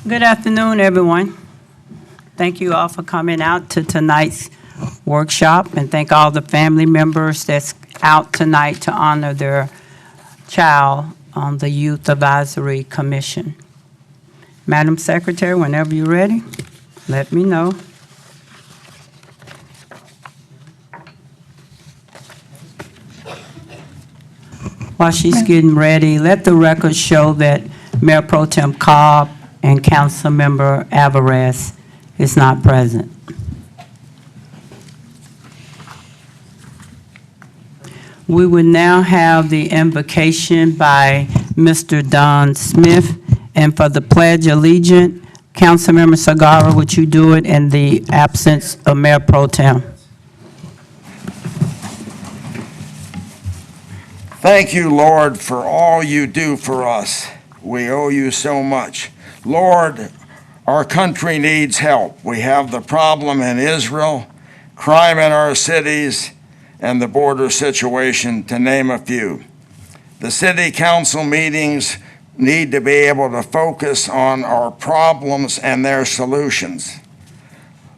Good afternoon, everyone. Thank you all for coming out to tonight's workshop, and thank all the family members that's out tonight to honor their child on the Youth Advisory Commission. Madam Secretary, whenever you're ready, let me know. While she's getting ready, let the record show that Mayor Pro Tem Cobb and Councilmember Alvarez is not present. We will now have the invocation by Mr. Don Smith, and for the Pledge of Allegiance, Councilmember Sagara, would you do it in the absence of Mayor Pro Tem? Thank you, Lord, for all you do for us. We owe you so much. Lord, our country needs help. We have the problem in Israel, crime in our cities, and the border situation, to name a few. The city council meetings need to be able to focus on our problems and their solutions.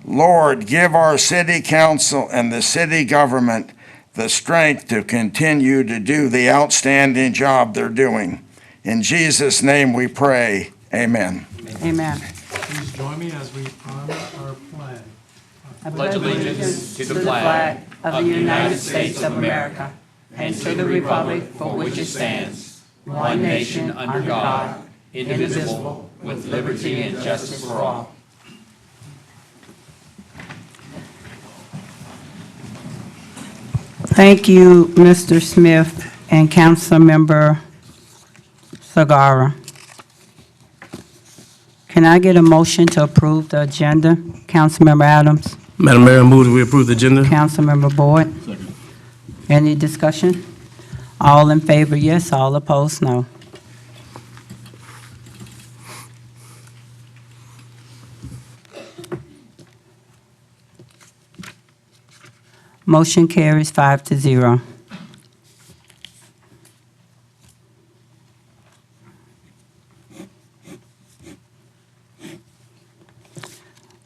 Lord, give our city council and the city government the strength to continue to do the outstanding job they're doing. In Jesus' name we pray, amen. Amen. Please join me as we honor our flag. I pledge allegiance to the flag of the United States of America and to the republic for which it stands, one nation under God, indivisible, with liberty and justice for all. Thank you, Mr. Smith and Councilmember Sagara. Can I get a motion to approve the agenda? Councilmember Adams, Madam Mayor, I move that we approve the agenda. Councilmember Boyd. Any discussion? All in favor, yes. All opposed, no. Motion carries 5-0.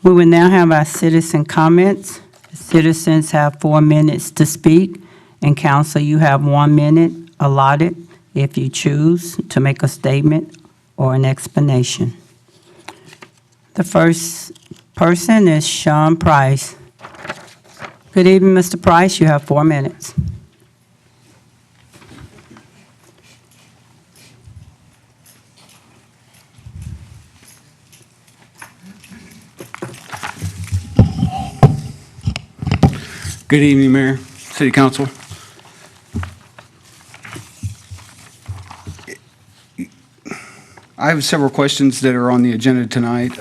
We will now have our citizen comments. Citizens have 4 minutes to speak, and council, you have 1 minute allotted if you choose to make a statement or an explanation. The first person is Sean Price. Good evening, Mr. Price. You have 4 minutes. Good evening, Mayor, City Council. I have several questions that are on the agenda tonight.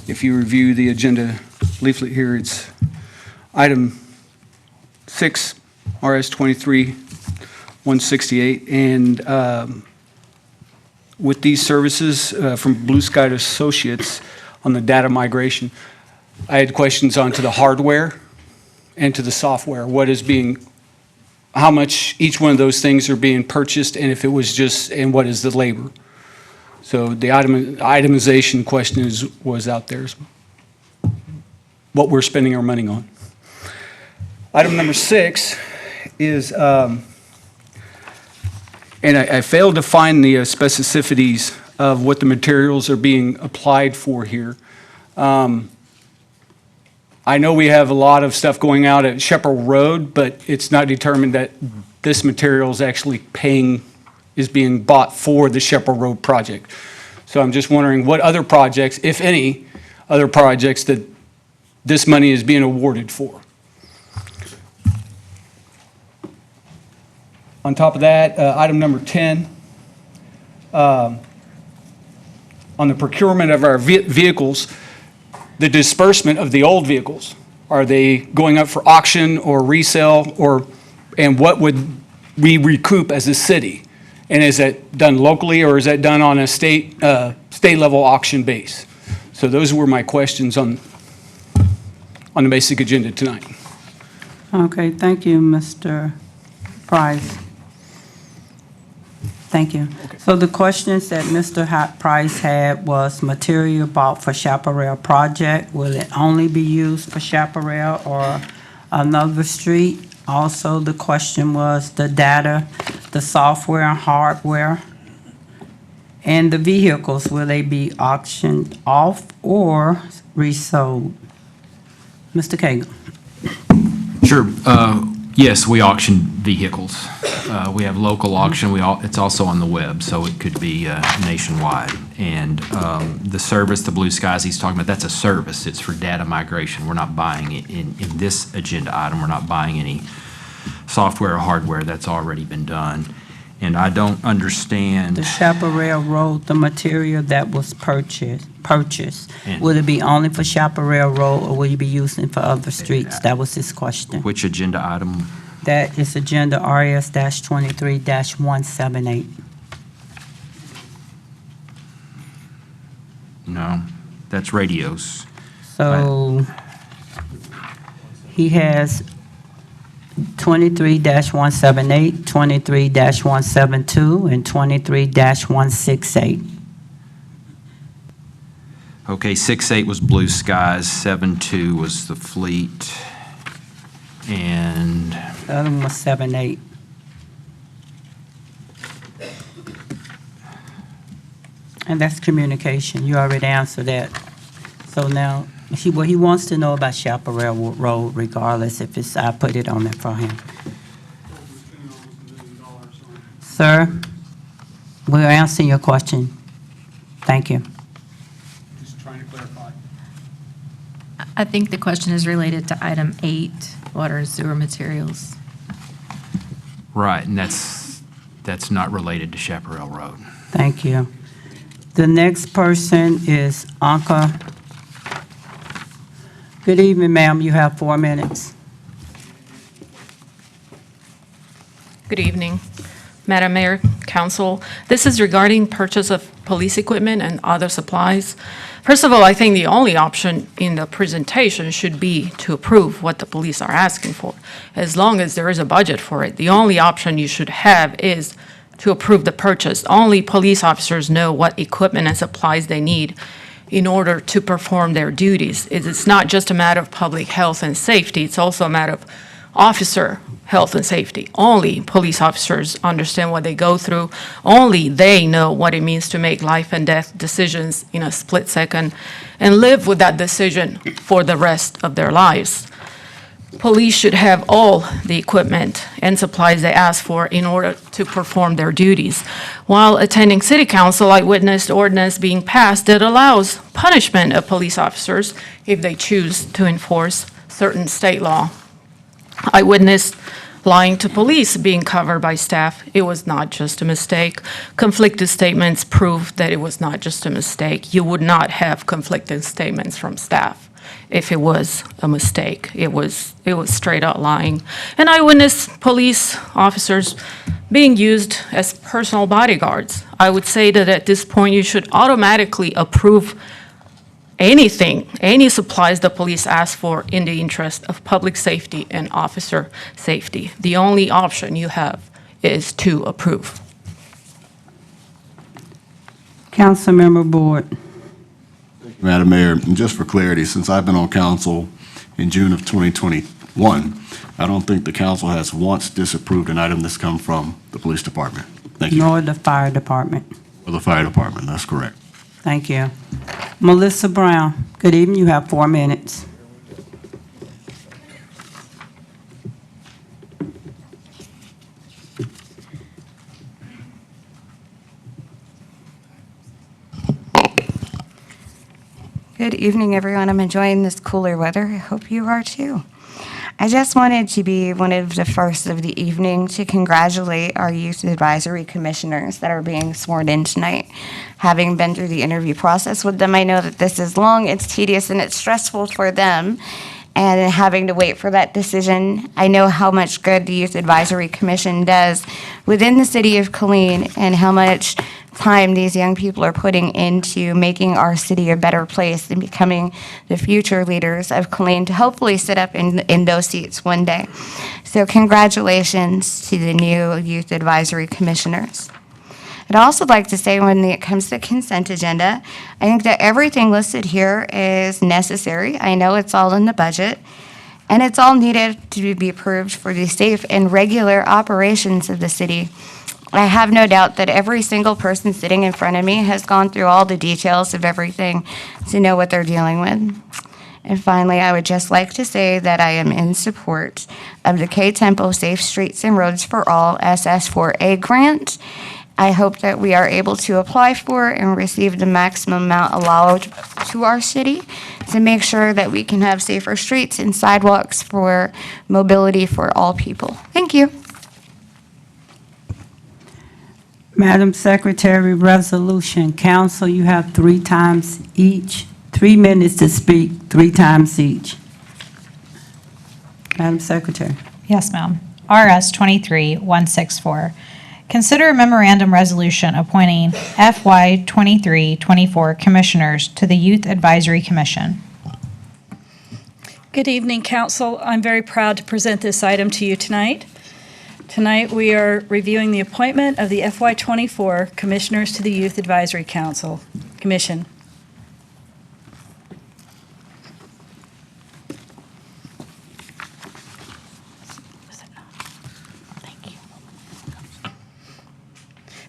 If you review the agenda leaflet here, it's item 6, RS 23-168, and with these services from Blue Sky Associates on the data migration, I had questions onto the hardware and to the software. How much each one of those things are being purchased, and if it was and what is the labor? So the itemization question was out there, what we're spending our money on. Item number 6 is, and I failed to find the specificities of what the materials are being applied for here. I know we have a lot of stuff going out at Shepherd Road, but it's not determined that this material is actually is being bought for the Shepherd Road project. So I'm just wondering what other projects, if any, other projects that this money is being awarded for. On top of that, item number 10, on the procurement of our vehicles, the disbursement of the old vehicles, are they going up for auction or resale, and what would we recoup as a city? And is that done locally, or is that done on a state level auction base? So those were my questions on the basic agenda tonight. Okay, thank you, Mr. Price. Thank you. So the questions that Mr. Price had was material bought for Chaparral project, will it only be used for Chaparral or another street? Also, the question was the data, the software and hardware, and the vehicles, will they be auctioned off or resold? Mr. Cagle. Sure. Yes, we auction vehicles. We have local auction. It's also on the web, so it could be nationwide. And the service, the Blue Skies he's talking about, that's a service. It's for data migration. We're not buying it in this agenda item. We're not buying any software or hardware. That's already been done. And I don't understand. The Chaparral Road, the material that was purchased, And- will it be only for Chaparral Road or will you be using it for other streets? That was his question. Which agenda item? That is agenda RS-23-178. No, that's radios. So he has 23-178, 23-172, and 23-168. Okay, 6.8 was Blue Skies, 7.2 was the fleet, and The other one was 7-8. And that's communication. You already answered that. So now, what he wants to know about Chaparral Road regardless if it's, I put it on there for him. Sir, we're answering your question. Thank you. Just trying to clarify. I think the question is related to item 8, water and sewer materials. right, and that's not related to Chaparral Road. Thank you. The next person is Anka. Good evening, ma'am. You have 4 minutes. Good evening, Madam Mayor, Council. This is regarding purchase of police equipment and other supplies. First of all, I think the only option in the presentation should be to approve what the police are asking for, as long as there is a budget for it. The only option you should have is to approve the purchase. Only police officers know what equipment and supplies they need in order to perform their duties. It's not just a matter of public health and safety, it's also a matter of officer health and safety. Only police officers understand what they go through. Only they know what it means to make life and death decisions in a split second and live with that decision for the rest of their lives. Police should have all the equipment and supplies they ask for in order to perform their duties. While attending city council, I witnessed ordinance being passed that allows punishment of police officers if they choose to enforce certain state law. I witnessed lying to police being covered by staff. It was not just a mistake. Conflicted statements prove that it was not just a mistake. You would not have conflicted statements from staff if it was a mistake. It was straight out lying. And I witnessed police officers being used as personal bodyguards. I would say that at this point you should automatically approve anything, any supplies the police ask for in the interest of public safety and officer safety. The only option you have is to approve. Councilmember Board. Madam Mayor, and just for clarity, since I've been on council in June of 2021, I don't think the council has once disapproved an item that's come from the police department. Thank you. Nor the fire department. Or the fire department, that's correct. Thank you. Melissa Brown, good evening. You have 4 minutes. Good evening, everyone. I'm enjoying this cooler weather. I hope you are too. I just wanted to be one of the first of the evening to congratulate our youth advisory commissioners that are being sworn in tonight. Having been through the interview process with them, I know that this is long, it's tedious, and it's stressful for them. And having to wait for that decision, I know how much good the Youth Advisory Commission does within the city of Killeen and how much time these young people are putting into making our city a better place and becoming the future leaders of Killeen to hopefully sit up in those seats one day. So congratulations to the new Youth Advisory Commissioners. I'd also like to say when it comes to the consent agenda, I think that everything listed here is necessary. I know it's all in the budget, and it's all needed to be approved for the safe and regular operations of the city. I have no doubt that every single person sitting in front of me has gone through all the details of everything to know what they're dealing with. And finally, I would just like to say that I am in support of the K-Tempo Safe Streets and Roads for All SS4A grant. I hope that we are able to apply for and receive the maximum amount allowed to our city to make sure that we can have safer streets and sidewalks for mobility for all people. Thank you. Madam Secretary, resolution. Council, you have 3 times each, 3 minutes to speak, 3 times each. Madam Secretary. Yes, ma'am. RS 23-164. Consider a memorandum resolution appointing FY 23-24 commissioners to the Youth Advisory Commission. Good evening, Council. I'm very proud to present this item to you tonight. Tonight, we are reviewing the appointment of the FY24 Commissioners to the Youth Advisory Commission.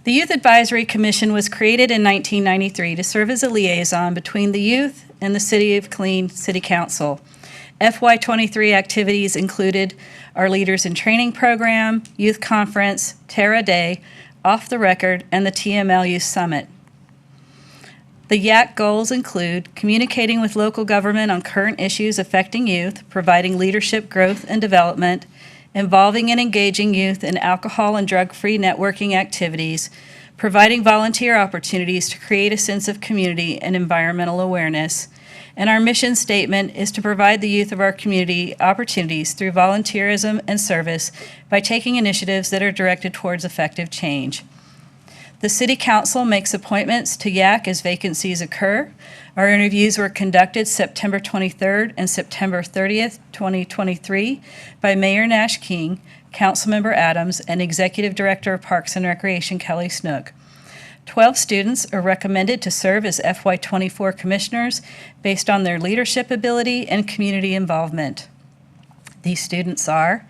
The Youth Advisory Commission was created in 1993 to serve as a liaison between the youth and the City of Killeen City Council. FY23 activities included our Leaders in Training Program, Youth Conference, Terra Day, Off the Record, and the TML Youth Summit. The YAC goals include communicating with local government on current issues affecting youth, providing leadership growth and development, involving and engaging youth in alcohol and drug-free networking activities, providing volunteer opportunities to create a sense of community and environmental awareness. And our mission statement is to provide the youth of our community opportunities through volunteerism and service by taking initiatives that are directed towards effective change. The City Council makes appointments to YAC as vacancies occur. Our interviews were conducted September 23rd and September 30th, 2023 by Mayor Nash King, Councilmember Adams, and Executive Director of Parks and Recreation Kelly Snook. 12 students are recommended to serve as FY24 commissioners based on their leadership ability and community involvement. These students are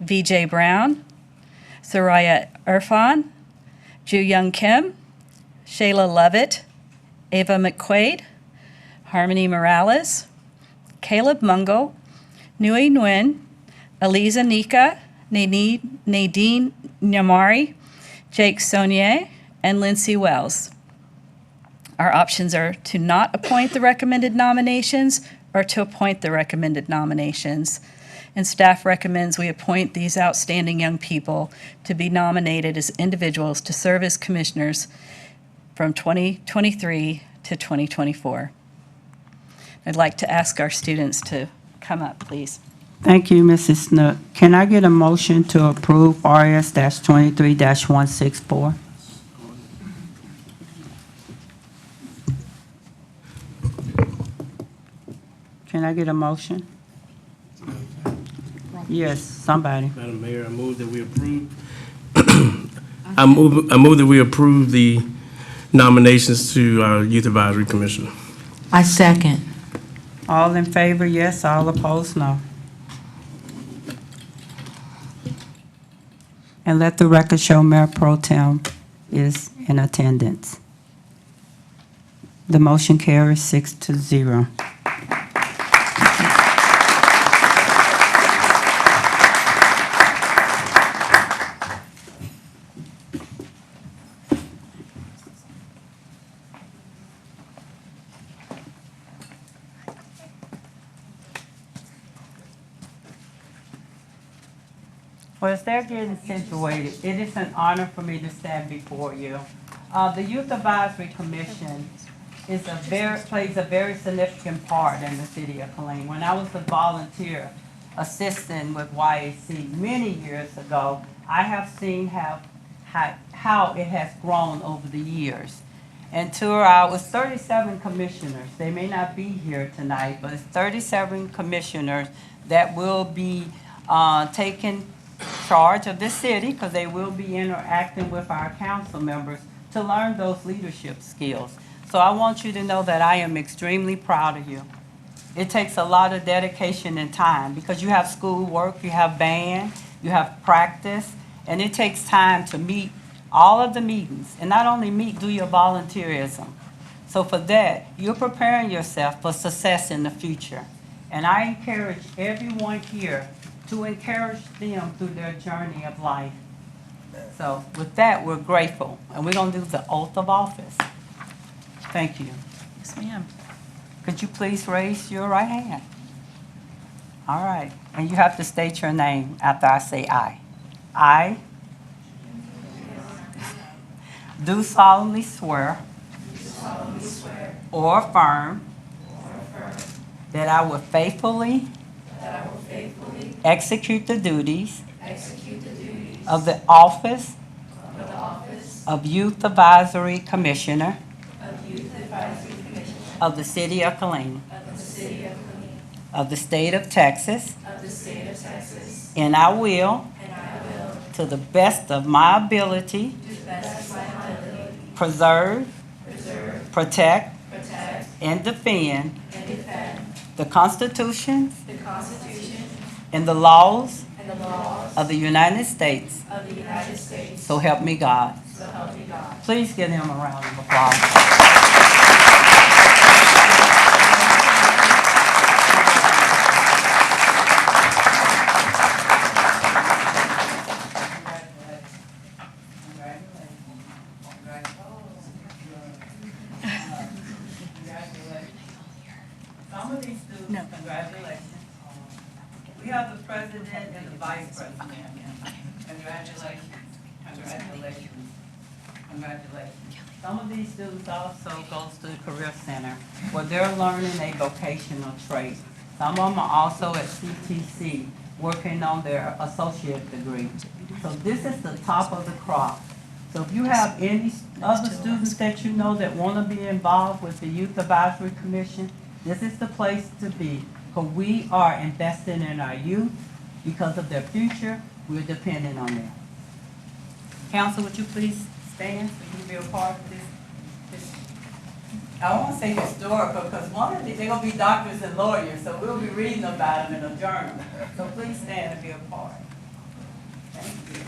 VJ Brown, Soraya Irfan, Ju Young Kim, Shayla Lovett, Ava McQuaid, Harmony Morales, Caleb Mungle, Nui Nguyen, Eliza Nika, Nadine Nyamari, Jake Saunier, and Lindsay Wells. Our options are to not appoint the recommended nominations or to appoint the recommended nominations. And staff recommends we appoint these outstanding young people to be nominated as individuals to serve as commissioners from 2023 to 2024. I'd like to ask our students to come up, please. Thank you, Mrs. Snook. Can I get a motion to approve RS-23-164? Can I get a motion? Yes, somebody. Madam Mayor, I move that we approve. I move that we approve the nominations to our Youth Advisory Commission. I second. All in favor, yes. All opposed, no. And let the record show Mayor Pro Tem is in attendance. The motion carries 6-0. Well, as they're getting situated, it is an honor for me to stand before you. The Youth Advisory Commission plays a very significant part in the city of Killeen. When I was a volunteer assistant with YAC many years ago, I have seen how it has grown over the years. And to our 37 commissioners, they may not be here tonight, but it's 37 commissioners that will be taking charge of the city because they will be interacting with our council members to learn those leadership skills. So I want you to know that I am extremely proud of you. It takes a lot of dedication and time because you have schoolwork, you have band, you have practice, and it takes time to meet all of the meetings. And not only meet, do your volunteerism. So for that, you're preparing yourself for success in the future. And I encourage everyone here to encourage them through their journey of life. So with that, we're grateful, and we're going to do the oath of office. Thank you. Yes, ma'am. Could you please raise your right hand? All right, and you have to state your name after I say aye. I do solemnly swear or affirm that I will faithfully execute the duties of the office of Youth Advisory Commissioner of the City of Killeen of the State of Texas, and I will, to the best of my ability, preserve, protect, and defend the Constitution and the laws of the United States. So help me God. Please give him a round of applause. Some of these students, congratulations. We have the president and the vice president. Congratulations, congratulations, congratulations. Some of these students also goes to the Career Center where they're learning a vocational trade. Some of them are also at CTC working on their associate degree. So this is the top of the crop. So if you have any other students that you know that want to be involved with the Youth Advisory Commission, this is the place to be. Because we are investing in our youth because of their future. We're dependent on them. Council, would you please stand so you can be a part of this? I won't say historical because one of these, they're going to be doctors and lawyers, so we'll be reading about them in a journal. So please stand and be a part. Thank you.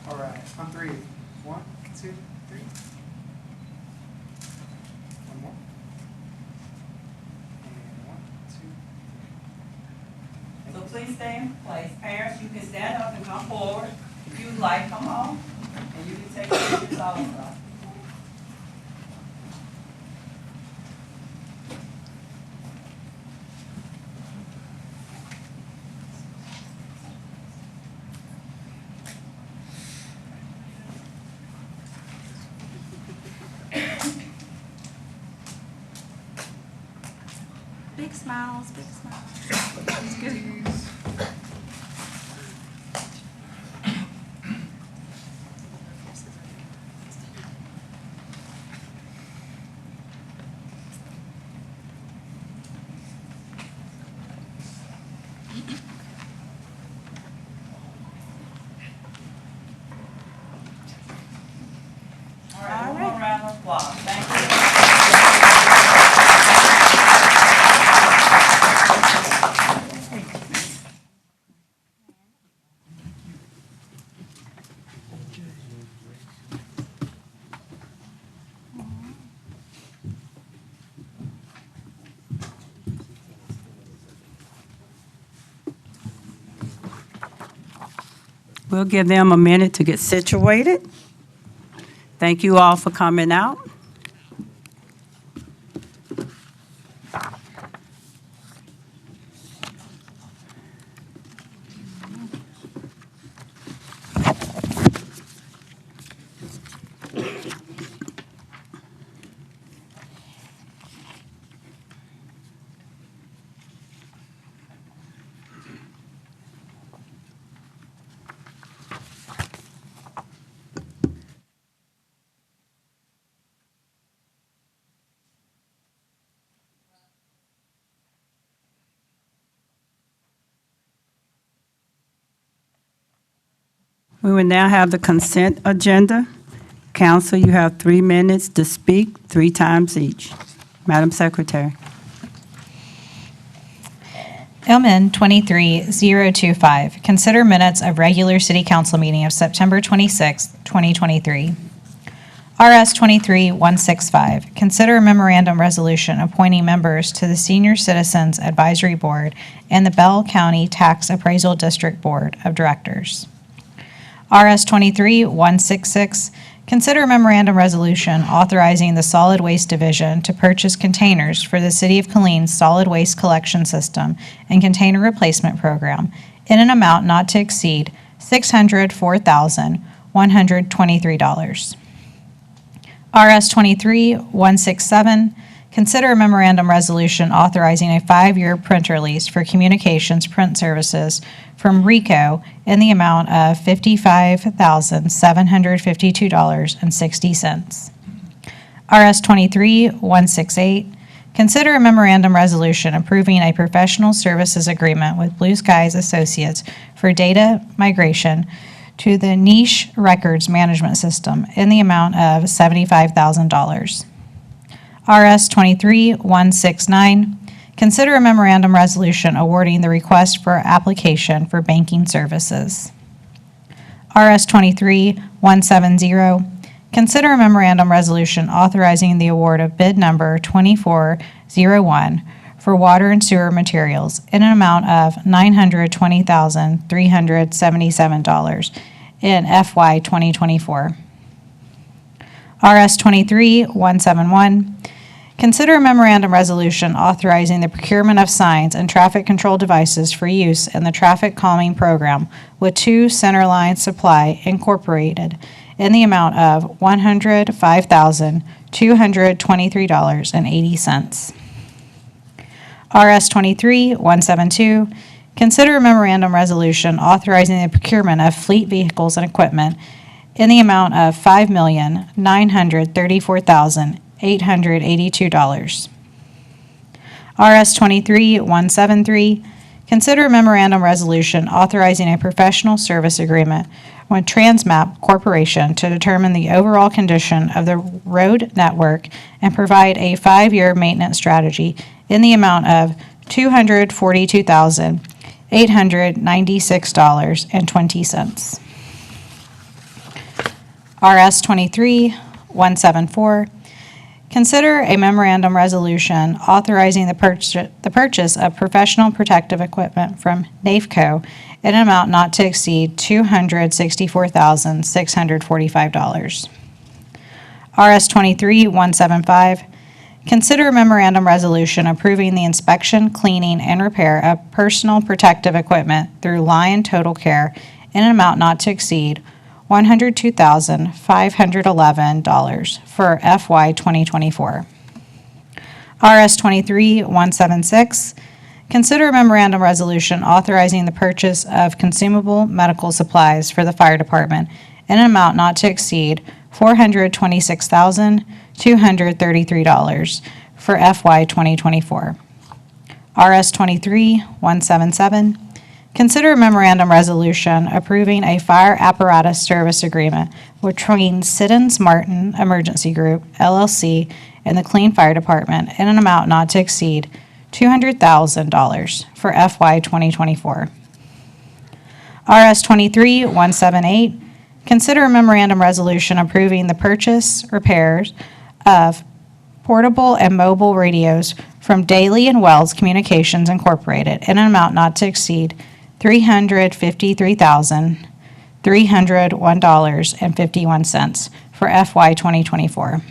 All right, on three. 1, 2, 3. One more. And 1, 2. So please stay in place. Parents, you can stand up and come forward. If you'd like, come on. And you can take pictures also. Big smiles, big smiles. That's good. All right, one more round of applause. Thank you. We'll give them a minute to get situated. Thank you all for coming out. We will now have the consent agenda. Council, you have 3 minutes to speak, 3 times each. Madam Secretary. LMN 23025, consider minutes of regular city council meeting of September 26, 2023. RS 23165, consider a memorandum resolution appointing members to the Senior Citizens Advisory Board and the Bell County Tax Appraisal District Board of Directors. RS 23166, consider a memorandum resolution authorizing the Solid Waste Division to purchase containers for the City of Killeen's solid waste collection system and container replacement program in an amount not to exceed $604,123. RS 23167, consider a memorandum resolution authorizing a 5-year printer lease for communications print services from RICO in the amount of $55,752.60. RS 23168, consider a memorandum resolution approving a professional services agreement with Blue Skies Associates for data migration to the Niche Records Management System in the amount of $75,000. RS 23169, consider a memorandum resolution awarding the request for application for banking services. RS 23170, consider a memorandum resolution authorizing the award of bid number 2401 for water and sewer materials in an amount of $920,377 in FY 2024. RS 23171, consider a memorandum resolution authorizing the procurement of signs and traffic control devices for use in the traffic calming program with 2 Centerline Supply Incorporated in the amount of $105,223.80. RS 23172, consider a memorandum resolution authorizing the procurement of fleet vehicles and equipment in the amount of $5,934,882. RS 23173, consider a memorandum resolution authorizing a professional service agreement with Transmap Corporation to determine the overall condition of the road network and provide a 5-year maintenance strategy in the amount of $242,896.20. RS 23174, consider a memorandum resolution authorizing the purchase of professional protective equipment from NAFCO in an amount not to exceed $264,645. RS 23175, consider a memorandum resolution approving the inspection, cleaning, and repair of personal protective equipment through Lion Total Care in an amount not to exceed $102,511 for FY 2024. RS 23176, consider a memorandum resolution authorizing the purchase of consumable medical supplies for the fire department in an amount not to exceed $426,233 for FY 2024. RS 23177, consider a memorandum resolution approving a fire apparatus service agreement between Siddons Martin Emergency Group, LLC, and the Killeen Fire Department in an amount not to exceed $200,000 for FY 2024. RS 23178, consider a memorandum resolution approving the purchase, repairs of portable and mobile radios from Daly and Wells Communications Incorporated in an amount not to exceed $353,301.51 for FY 2024.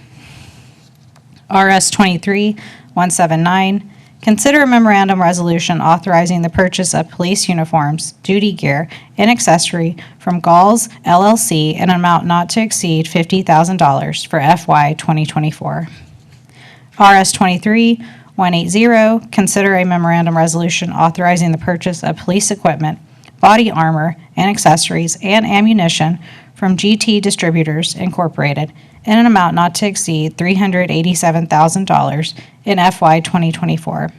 RS 23179, consider a memorandum resolution authorizing the purchase of police uniforms, duty gear, and accessory from Galls LLC in an amount not to exceed $50,000 for FY 2024. RS 23180, consider a memorandum resolution authorizing the purchase of police equipment, body armor, and accessories and ammunition from GT Distributors Incorporated in an amount not to exceed $387,000 in FY 2024.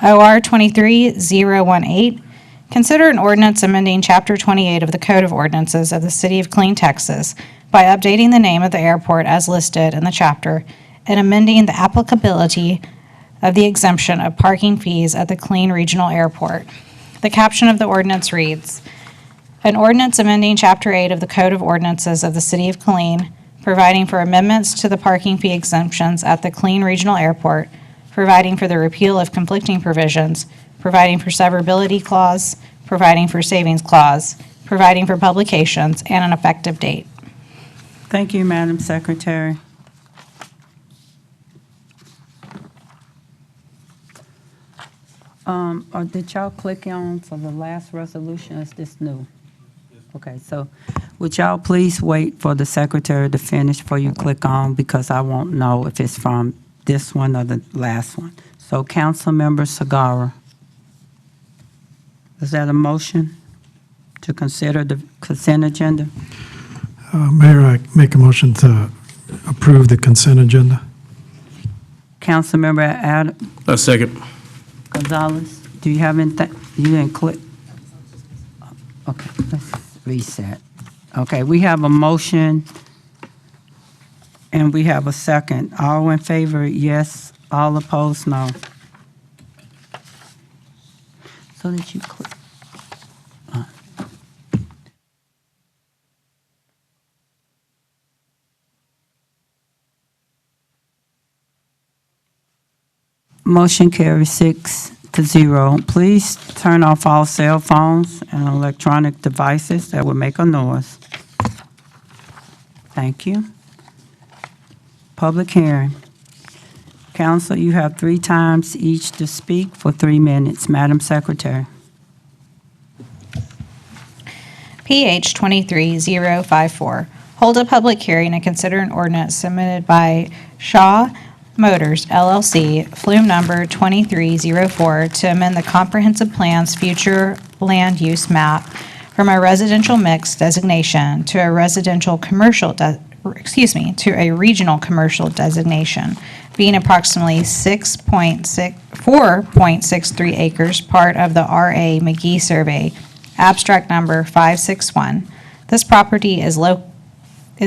OR 23018, Consider an ordinance amending Chapter 28 of the Code of Ordinances of the City of Killeen, Texas by updating the name of the airport as listed in the chapter and amending the applicability of the exemption of parking fees at the Killeen Regional Airport. The caption of the ordinance reads, "An ordinance amending Chapter 8 of the Code of Ordinances of the City of Killeen, providing for amendments to the parking fee exemptions at the Killeen Regional Airport, providing for the repeal of conflicting provisions, providing for severability clause, providing for savings clause, providing for publications, and an effective date." Thank you, Madam Secretary. Or did y'all click on for the last resolution, or is this new? Okay, so would y'all please wait for the secretary to finish before you click on, because I won't know if it's from this one or the last one. So Councilmember Sagara. Is that a motion to consider the consent agenda? Mayor, I make a motion to approve the consent agenda. Councilmember Adam A second. Gonzalez, do you have anything? You didn't click? Okay, let's reset. Okay, we have a motion and we have a second. All in favor, yes. All opposed, no. So did you click? Motion carries 6-0. Please turn off all cell phones and electronic devices that will make a noise. Thank you. Public hearing. Council, you have 3 times each to speak for 3 minutes. Madam Secretary. PH 23054, hold a public hearing and consider an ordinance submitted by Shaw Motors LLC, flume number 2304, to amend the comprehensive plan's future land use map from a residential mix designation to a residential commercial, to a regional commercial designation, being approximately 4.63 acres, part of the R.A. McGee survey, abstract number 561. This property is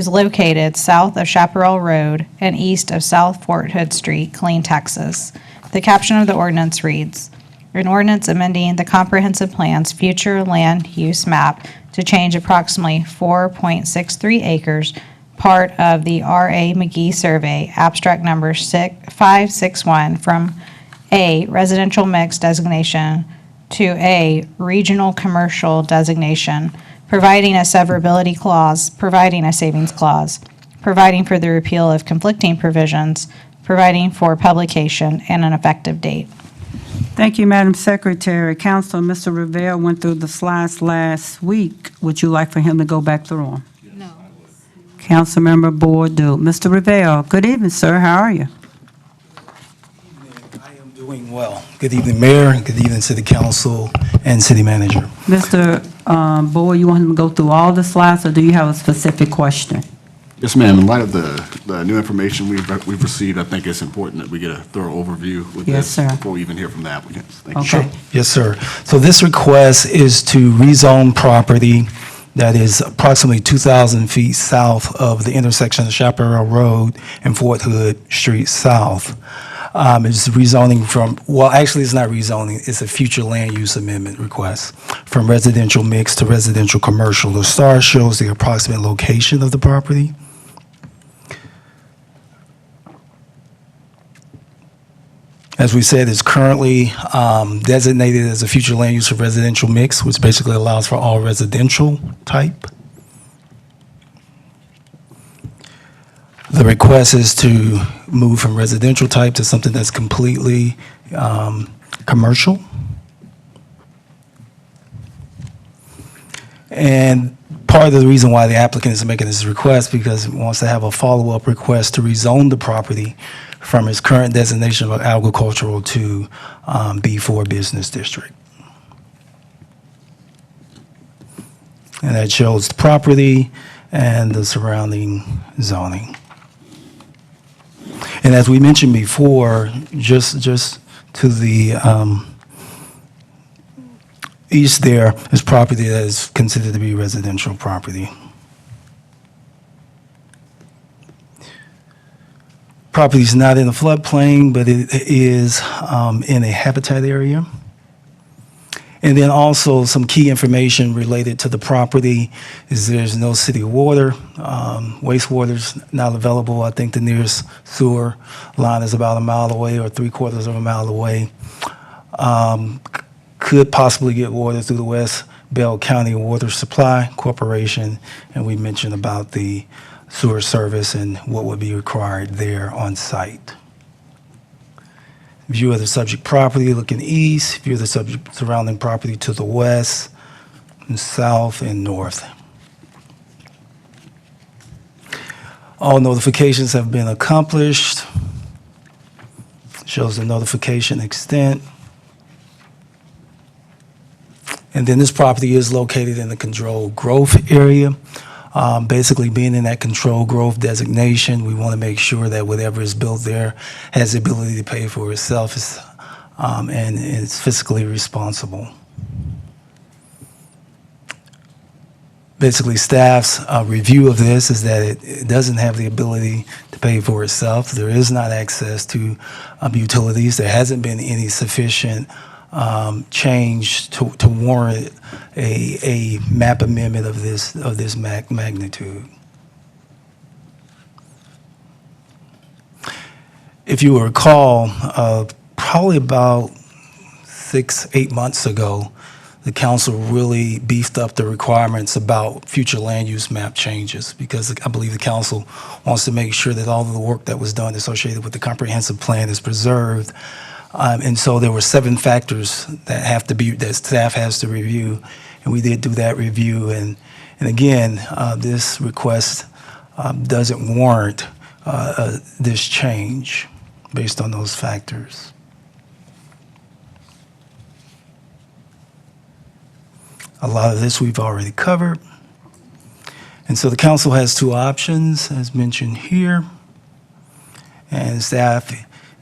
located south of Chaparral Road and east of South Fort Hood Street, Killeen, Texas. The caption of the ordinance reads, "An ordinance amending the comprehensive plan's future land use map to change approximately 4.63 acres, part of the R.A. McGee survey, abstract number 561, from a residential mix designation to a regional commercial designation, providing a severability clause, providing a savings clause, providing for the repeal of conflicting provisions, providing for publication, and an effective date." Thank you, Madam Secretary. Council, Mr. Rivera went through the slides last week. Would you like for him to go back through them? No. Councilmember Bourdeau. Mr. Rivera, good evening, sir. How are you? I am doing well. Good evening, Mayor. Good evening, City Council and City Manager. Mr. Boyd, you want him to go through all the slides, or do you have a specific question? Yes, ma'am. In light of the new information we've received, I think it's important that we get a thorough overview with Yes, this sir. before we even hear from the applicants. Thank you. Okay. Yes, sir. So this request is to rezone property that is approximately 2,000 feet south of the intersection of Chaparral Road and Fort Hood Street South. It's rezoning from, well, actually, it's not rezoning, it's a future land use amendment request from residential mix to residential commercial. The star shows the approximate location of the property. As we said, it's currently designated as a future land use of residential mix, which basically allows for all residential type. The request is to move from residential type to something that's completely commercial. And part of the reason why the applicant is making this request, because he wants to have a follow-up request to rezone the property from its current designation of agricultural to B4 business district. And that shows the property and the surrounding zoning. And as we mentioned before, just to the east there is property that is considered to be residential property. Property is not in a floodplain, but it is in a habitat area. And then also some key information related to the property is there's no city water. Wastewater's not available. I think the nearest sewer line is about a mile away or 3/4 of a mile away. Could possibly get water through the West Bell County Water Supply Corporation. And we mentioned about the sewer service and what would be required there on site. View of the subject property looking east, view of the subject surrounding property to the west, and south, and north. All notifications have been accomplished. Shows the notification extent. And then this property is located in the controlled growth area. Basically, being in that controlled growth designation, we want to make sure that whatever is built there has the ability to pay for itself and is fiscally responsible. Basically, staff's review of this is that it doesn't have the ability to pay for itself. There is not access to utilities. There hasn't been any sufficient change to warrant a map amendment of this magnitude. If you recall, probably about 6-8 months ago, the council really beefed up the requirements about future land use map changes because I believe the council wants to make sure that all of the work that was done associated with the comprehensive plan is preserved. And so there were 7 factors that staff has to review, and we did do that review. And again, this request doesn't warrant this change based on those factors. A lot of this we've already covered. And so the council has 2 options, as mentioned here, and staff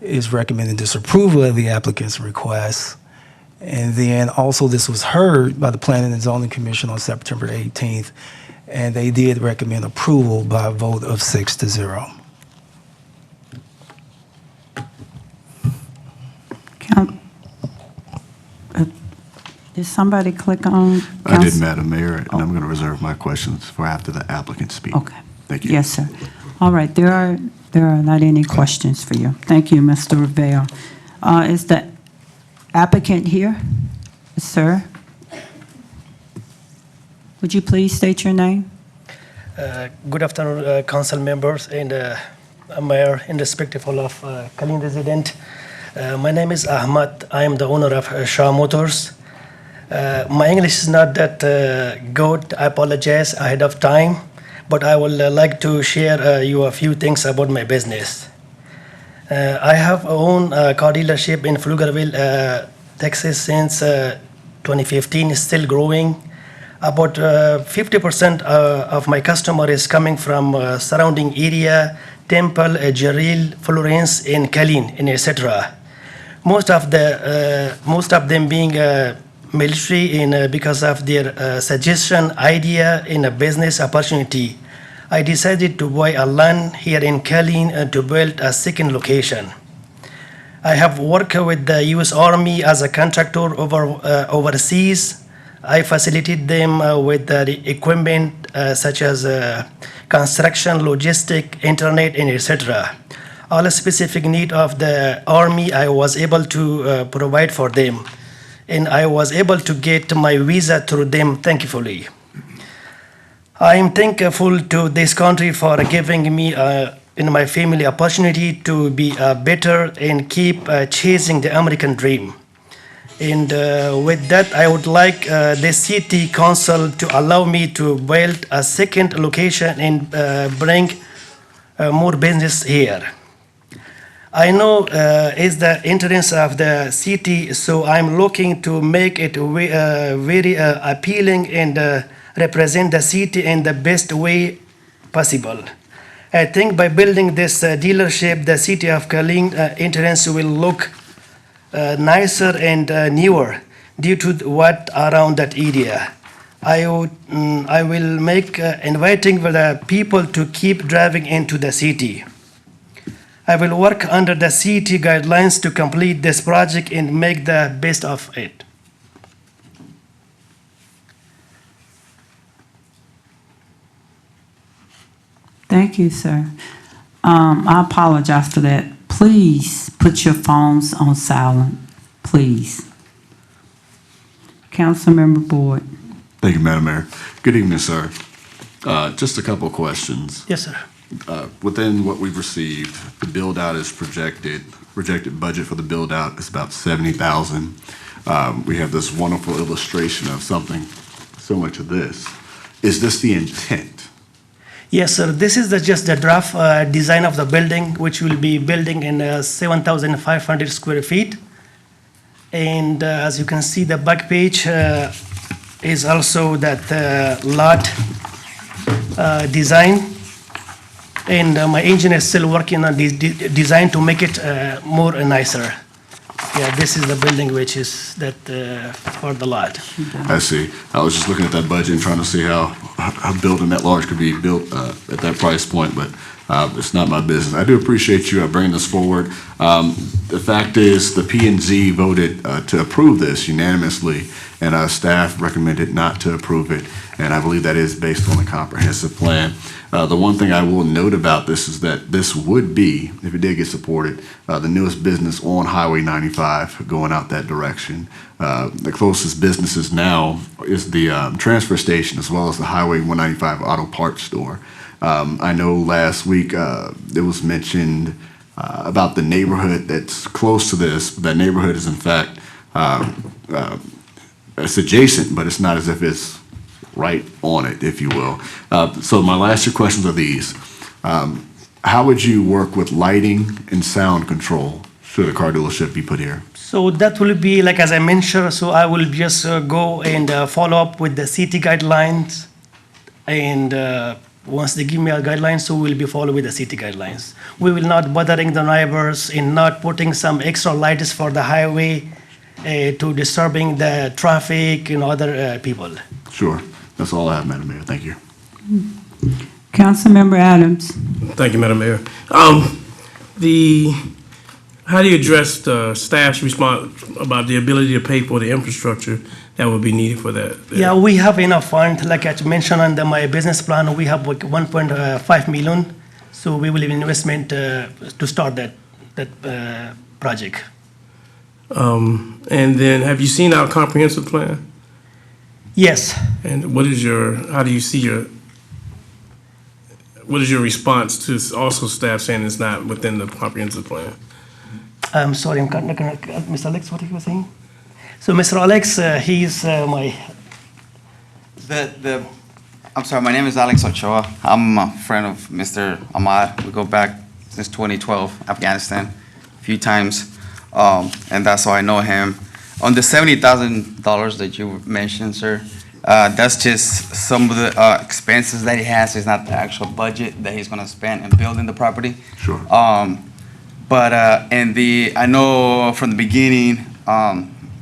is recommending disapproval of the applicant's request. And then also this was heard by the Planning and Zoning Commission on September 18th, and they did recommend approval by a vote of 6-0. Did somebody click on? I did, Madam Mayor, and I'm going to reserve my questions for after the applicant speaks. Okay. Thank you. Yes, sir. All right, there are not any questions for you. Thank you, Mr. Rivera. Is the applicant here? Sir? Would you please state your name? Good afternoon, council members and Mayor, in respect of all of Killeen resident. My name is Ahmad. I am the owner of Shaw Motors. My English is not that good. I apologize ahead of time, but I would like to share you a few things about my business. I have owned a car dealership in Pflugerville, Texas since 2015, still growing. About 50% of my customer is coming from surrounding area, Temple, Jarrell, Florence, and Killeen, and etc. Most of them being military in because of their suggestion, idea in a business opportunity. I decided to buy a land here in Killeen to build a second location. I have worked with the U.S. Army as a contractor overseas. I facilitate them with the equipment such as construction, logistic, internet, and etc. All specific need of the Army I was able to provide for them. And I was able to get my visa through them, thankfully. I am thankful to this country for giving me and my family opportunity to be better and keep chasing the American dream. And with that, I would like the city council to allow me to build a second location and bring more business here. I know it's the entrance of the city, so I'm looking to make it very appealing and represent the city in the best way possible. I think by building this dealership, the city of Killeen entrance will look nicer and newer. due to what around that area. I will make inviting for the people to keep driving into the city. I will work under the city guidelines to complete this project and make the best of it. Thank you, sir. I apologize for that. Please put your phones on silent, please. Councilmember Boyd. Thank you, Madam Mayor. Good evening, sir. Just a couple of questions. Yes, sir. Within what we've received, the build-out is projected budget for the build-out is about $70,000. We have this wonderful illustration of something similar to this. Is this the intent? Yes, sir. This is just the draft design of the building, which will be building in 7,500 square feet. And as you can see, the back page is also that lot design. And my engineer is still working on this design to make it more nicer. Yeah, this is the building which is that for the lot. I see. I was just looking at that budget and trying to see how a building that large could be built at that price point, but it's not my business. I do appreciate you bringing this forward. The fact is, the P&Z voted to approve this unanimously, and staff recommended not to approve it, and I believe that is based on the comprehensive plan. The one thing I will note about this is that this would be, if it did get supported, the newest business on Highway 95 going out that direction. The closest businesses now is the transfer station as well as the Highway 195 auto parts store. I know last week it was mentioned about the neighborhood that's close to this. That neighborhood is in fact, it's adjacent, but it's not as if it's right on it, if you will. So my last two questions are these. How would you work with lighting and sound control should a car dealership be put here? So that will be, like as I mentioned, so I will just go and follow up with the city guidelines. And once they give me a guideline, so we'll be following with the city guidelines. We will not bothering the neighbors in not putting some extra lights for the highway to disturbing the traffic and other people. Sure. That's all I have, Madam Mayor. Thank you. Councilmember Adams. Thank you, Madam Mayor. How do you address the staff's response about the ability to pay for the infrastructure that would be needed for that? Yeah, we have enough fund. Like I mentioned on my business plan, we have like 1.5 million. So we will have investment to start that project. And then have you seen our comprehensive plan? Yes. And what is what is your response to also staff saying it's not within the comprehensive plan? I'm sorry, Mr. Alex, what he was saying? So Mr. Alex, he's my... I'm sorry, my name is Alex Ochoa. I'm a friend of Mr. Ahmad. We go back since 2012, Afghanistan, a few times. And that's how I know him. On the $70,000 that you mentioned, sir, that's just some of the expenses that he has. It's not the actual budget that he's going to spend in building the property. Sure. But I know from the beginning,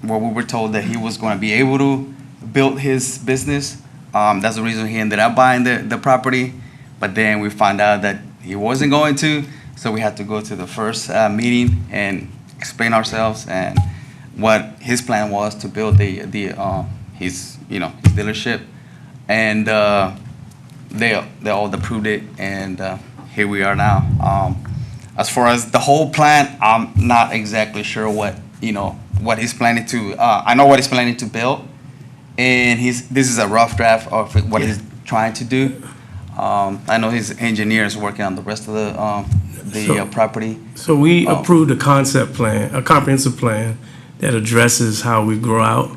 where we were told that he was going to be able to build his business. That's the reason he ended up buying the property. But then we found out that he wasn't going to, so we had to go to the first meeting and explain ourselves and what his plan was to build his dealership, and they all approved it, and here we are now. As far as the whole plan, I'm not exactly sure what he's planning to. I know what he's planning to build, and this is a rough draft of what he's trying to do. I know his engineer is working on the rest of the property. So we approved a concept plan, a comprehensive plan that addresses how we grow out.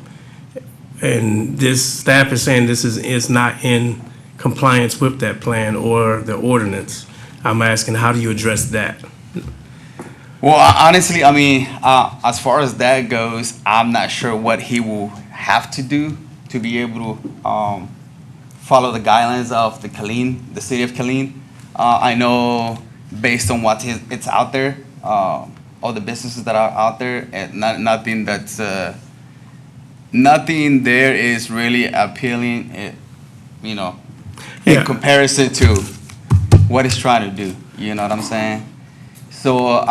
And this staff is saying this is not in compliance with that plan or the ordinance. I'm asking, how do you address that? Well, honestly, I mean, as far as that goes, I'm not sure what he will have to do to be able to follow the guidelines of the Killeen, the city of Killeen. I know based on what it's out there, all the businesses that are out there, and nothing that's nothing there is really appealing, you know, Yeah. in comparison to what it's trying to do. You know what I'm saying? So,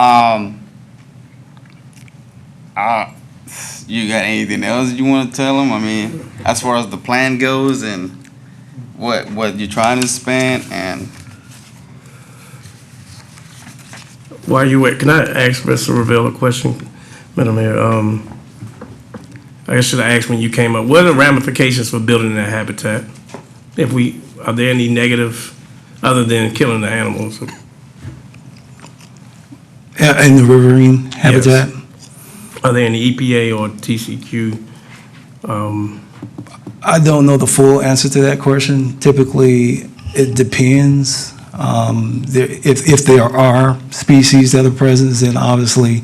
you got anything else you want to tell them? I mean, as far as the plan goes and what you're trying to spend and. While you wait, can I ask Mr. Revelle a question, Madam Mayor? I guess should I ask when you came up, what are the ramifications for building that habitat? Are there any negative, other than killing the animals? In the riverine habitat? Yes. Are there any EPA or TCQ? I don't know the full answer to that question. Typically, it depends. If there are species that are present, then obviously,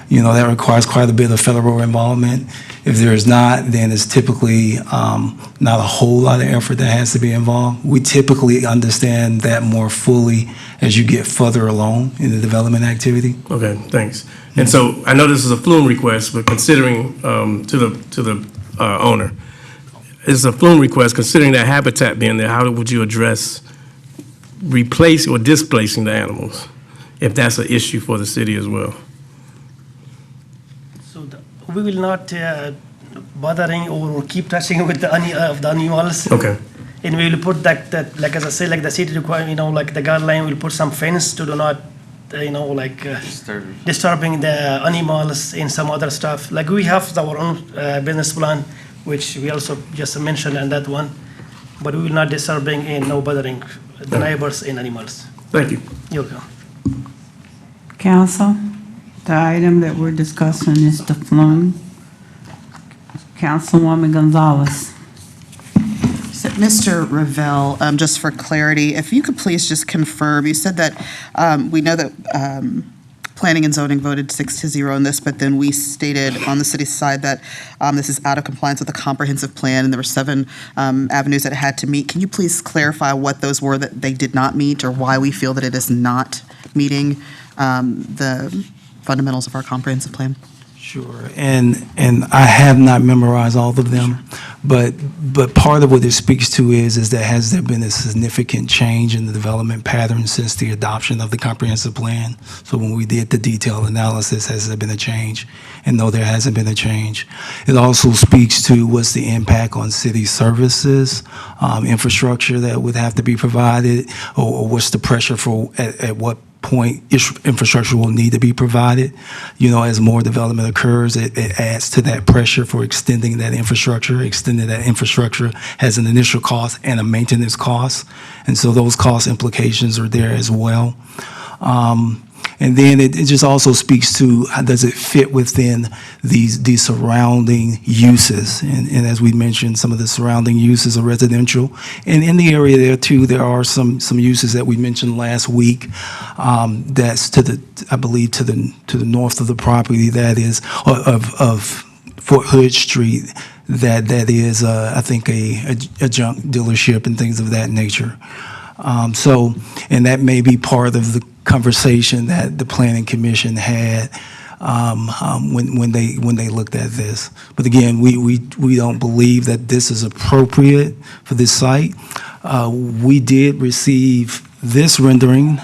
that requires quite a bit of federal involvement. If there is not, then it's typically not a whole lot of effort that has to be involved. We typically understand that more fully as you get further along in the development activity. Okay, thanks. And so I know this is a flume request, but considering to the owner, it's a flume request. Considering that habitat being there, how would you address replacing or displacing the animals, if that's an issue for the city as well? So we will not bothering or keep touching with the animals. Okay. And we will put that like as I say, like the city require, like the guideline, we'll put some fence to do not, disturbing the animals and some other stuff. Like we have our own business plan, which we also just mentioned in that one, but we will not disturbing and no bothering the neighbors and animals. Thank you. You're welcome. Council, the item that we're discussing is the flume. Councilwoman Gonzalez. So, Mr. Revelle, just for clarity, if you could please just confirm, you said that we know that Planning and Zoning voted 6-0 on this, but then we stated on the city side that this is out of compliance with the comprehensive plan, and there were 7 avenues that it had to meet. Can you please clarify what those were that they did not meet, or why we feel that it is not meeting the fundamentals of our comprehensive plan? Sure, and I have not memorized all of them, but part of what it speaks to is that has there been a significant change in the development pattern since the adoption of the comprehensive plan? So when we did the detailed analysis, has there been a change? And no, there hasn't been a change. It also speaks to what's the impact on city services, infrastructure that would have to be provided, or what's the pressure for at what point infrastructure will need to be provided. As more development occurs, it adds to that pressure for extending that infrastructure. Extending that infrastructure has an initial cost and a maintenance cost, and so those cost implications are there as well. And then it just also speaks to how does it fit within these surrounding uses. And as we mentioned, some of the surrounding uses are residential. And in the area there too, there are some uses that we mentioned last week that's I believe to the north of the property, that is of Fort Hood Street, that is I think a junk dealership and things of that nature. And that may be part of the conversation that the Planning Commission had when they looked at this. But again, we don't believe that this is appropriate for this site. We did receive this rendering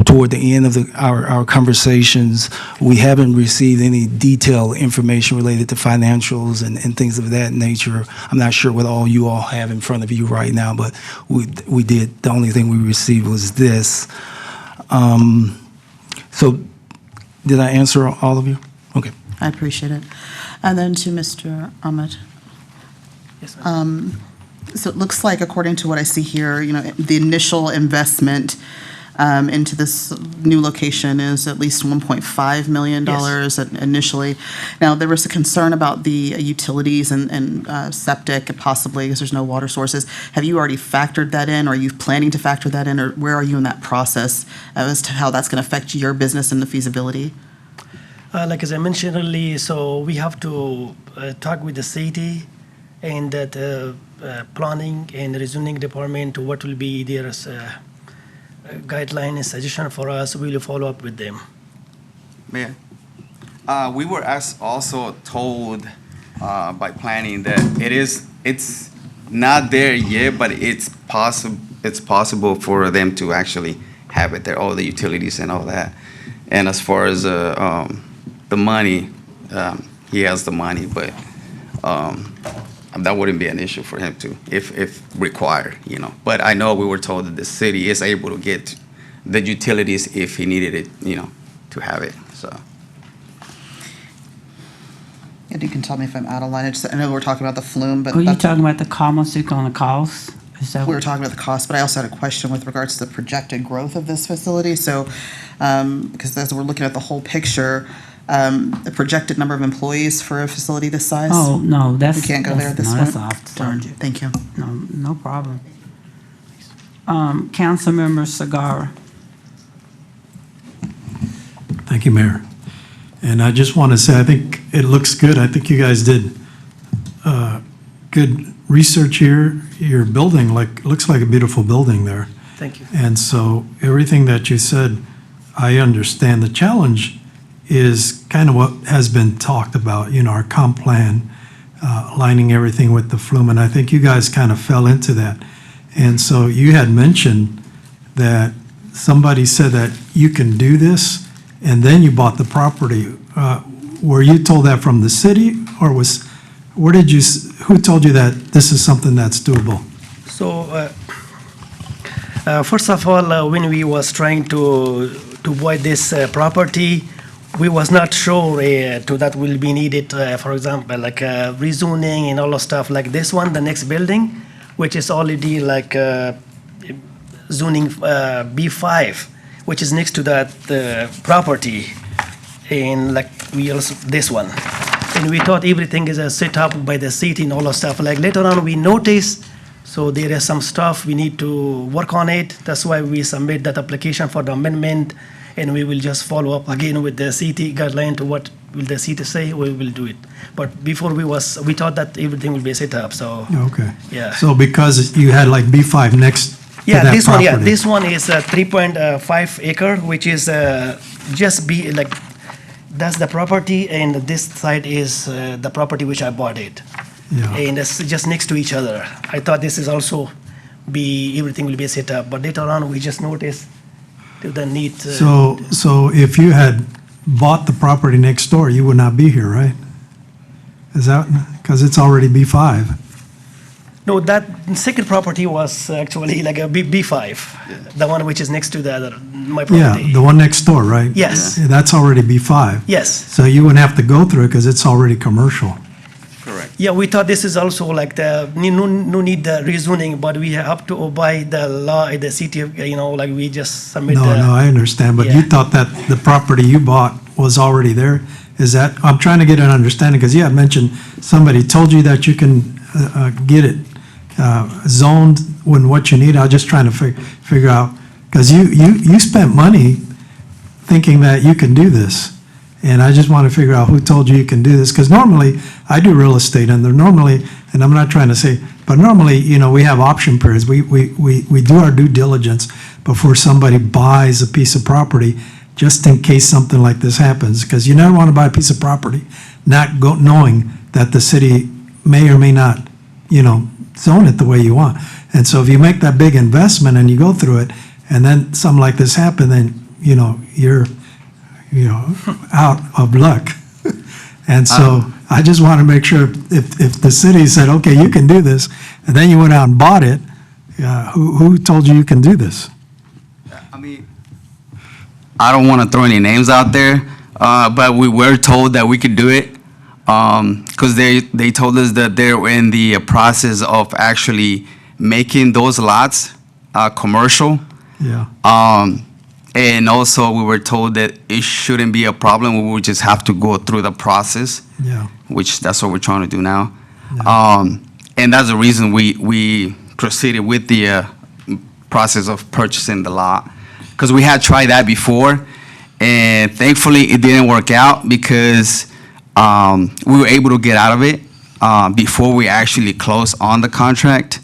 toward the end of our conversations. We haven't received any detailed information related to financials and things of that nature. I'm not sure what all you all have in front of you right now, but we did. The only thing we received was this. So did I answer all of you? Okay. I appreciate it. And then to Mr. Ahmed. Yes, ma'am. So it looks like, according to what I see here, the initial investment into this new location is at least $1.5 million initially. Now, there was a concern about the utilities and septic, possibly, because there's no water sources. Have you already factored that in? Or are you planning to factor that in? Or where are you in that process as to how that's going to affect your business and the feasibility? Like as I mentioned earlier, so we have to talk with the city and that planning and rezoning department, what will be their guideline and suggestion for us. We will follow up with them. Mayor, we were also told by planning that it's not there yet, but it's possible for them to actually have it there, all the utilities and all that. And as far as the money, he has the money, but that wouldn't be an issue for him to, if required, you know. But I know we were told that the city is able to get the utilities if he needed it, you know, to have it, so. And you can tell me if I'm out of line. I know we're talking about the flume, but Are you that's- talking about the commerce on the cost? Is that we were talking about the cost, but I also had a question with regards to the projected growth of this facility. So, because as we're looking at the whole picture, the projected number of employees for a facility this size? Oh, no, that's. We can't go there at this no, point? that's off the target. Thank you. No problem. Councilmember Sagara. Thank you, Mayor. And I just want to say, I think it looks good. I think you guys did good research here. Your building looks like a beautiful building there. Thank you. And so everything that you said, I understand. The challenge is kind of what has been talked about, you know, our comp plan, lining everything with the flume. And I think you guys kind of fell into that. And so you had mentioned that somebody said that you can do this, and then you bought the property. Were you told that from the city, or who told you that this is something that's doable? So, first of all, when we was trying to buy this property, we was not sure to that will be needed, for example, like rezoning and all the stuff like this one, the next building, which is already like zoning B5, which is next to that property, and like we also this one, and we thought everything is set up by the city and all the stuff. Like later on, we noticed, so there is some stuff we need to work on it. That's why we submit that application for the amendment, and we will just follow up again with the city guideline to what will the city say. We will do it. But before we thought that everything will be set up. So Okay. yeah. So because you had like B5 next to Yeah, that this one. Yeah, property. this one is 3.5 acre, which is just be like that's the property, and this side is the property which I bought it, Yeah. and it's just next to each other. I thought this is also everything will be set up, but later on we just noticed the need. So if you had bought the property next door, you would not be here, right? Is that, because it's already B5? No, that second property was actually like a B5, the one which is next to the other, my Yeah, property. the one next door, right? Yes. Yeah, that's already B5. Yes. So you wouldn't have to go through it because it's already commercial. Correct. Yeah, we thought this is also like no need the rezoning, but we have to obey the law in the city, like we just submit. No, I understand, but you yeah. thought that the property you bought was already there? Is that, I'm trying to get an understanding, because you had mentioned somebody told you that you can get it zoned when what you need. I was just trying to figure out, because you spent money thinking that you can do this. And I just want to figure out who told you can do this, because normally, I do real estate, and they're normally, and I'm not trying to say, but normally, we have option periods. We do our due diligence before somebody buys a piece of property, just in case something like this happens, because you never want to buy a piece of property knowing that the city may or may not, zone it the way you want. And so if you make that big investment and you go through it, and then something like this happen, then, you're out of luck. And so I just want to make sure if the city said, okay, you can do this, and then you went out and bought it, who told you can do this? I mean, I don't want to throw any names out there, but we were told that we could do it because they told us that they're in the process of actually making those lots commercial. Yeah. And also, we were told that it shouldn't be a problem. We would just have to go through the process, Yeah. which that's what we're trying to do now. And that's the reason we proceeded with the process of purchasing the lot, because we had tried that before, and thankfully it didn't work out because we were able to get out of it before we actually closed on the contract.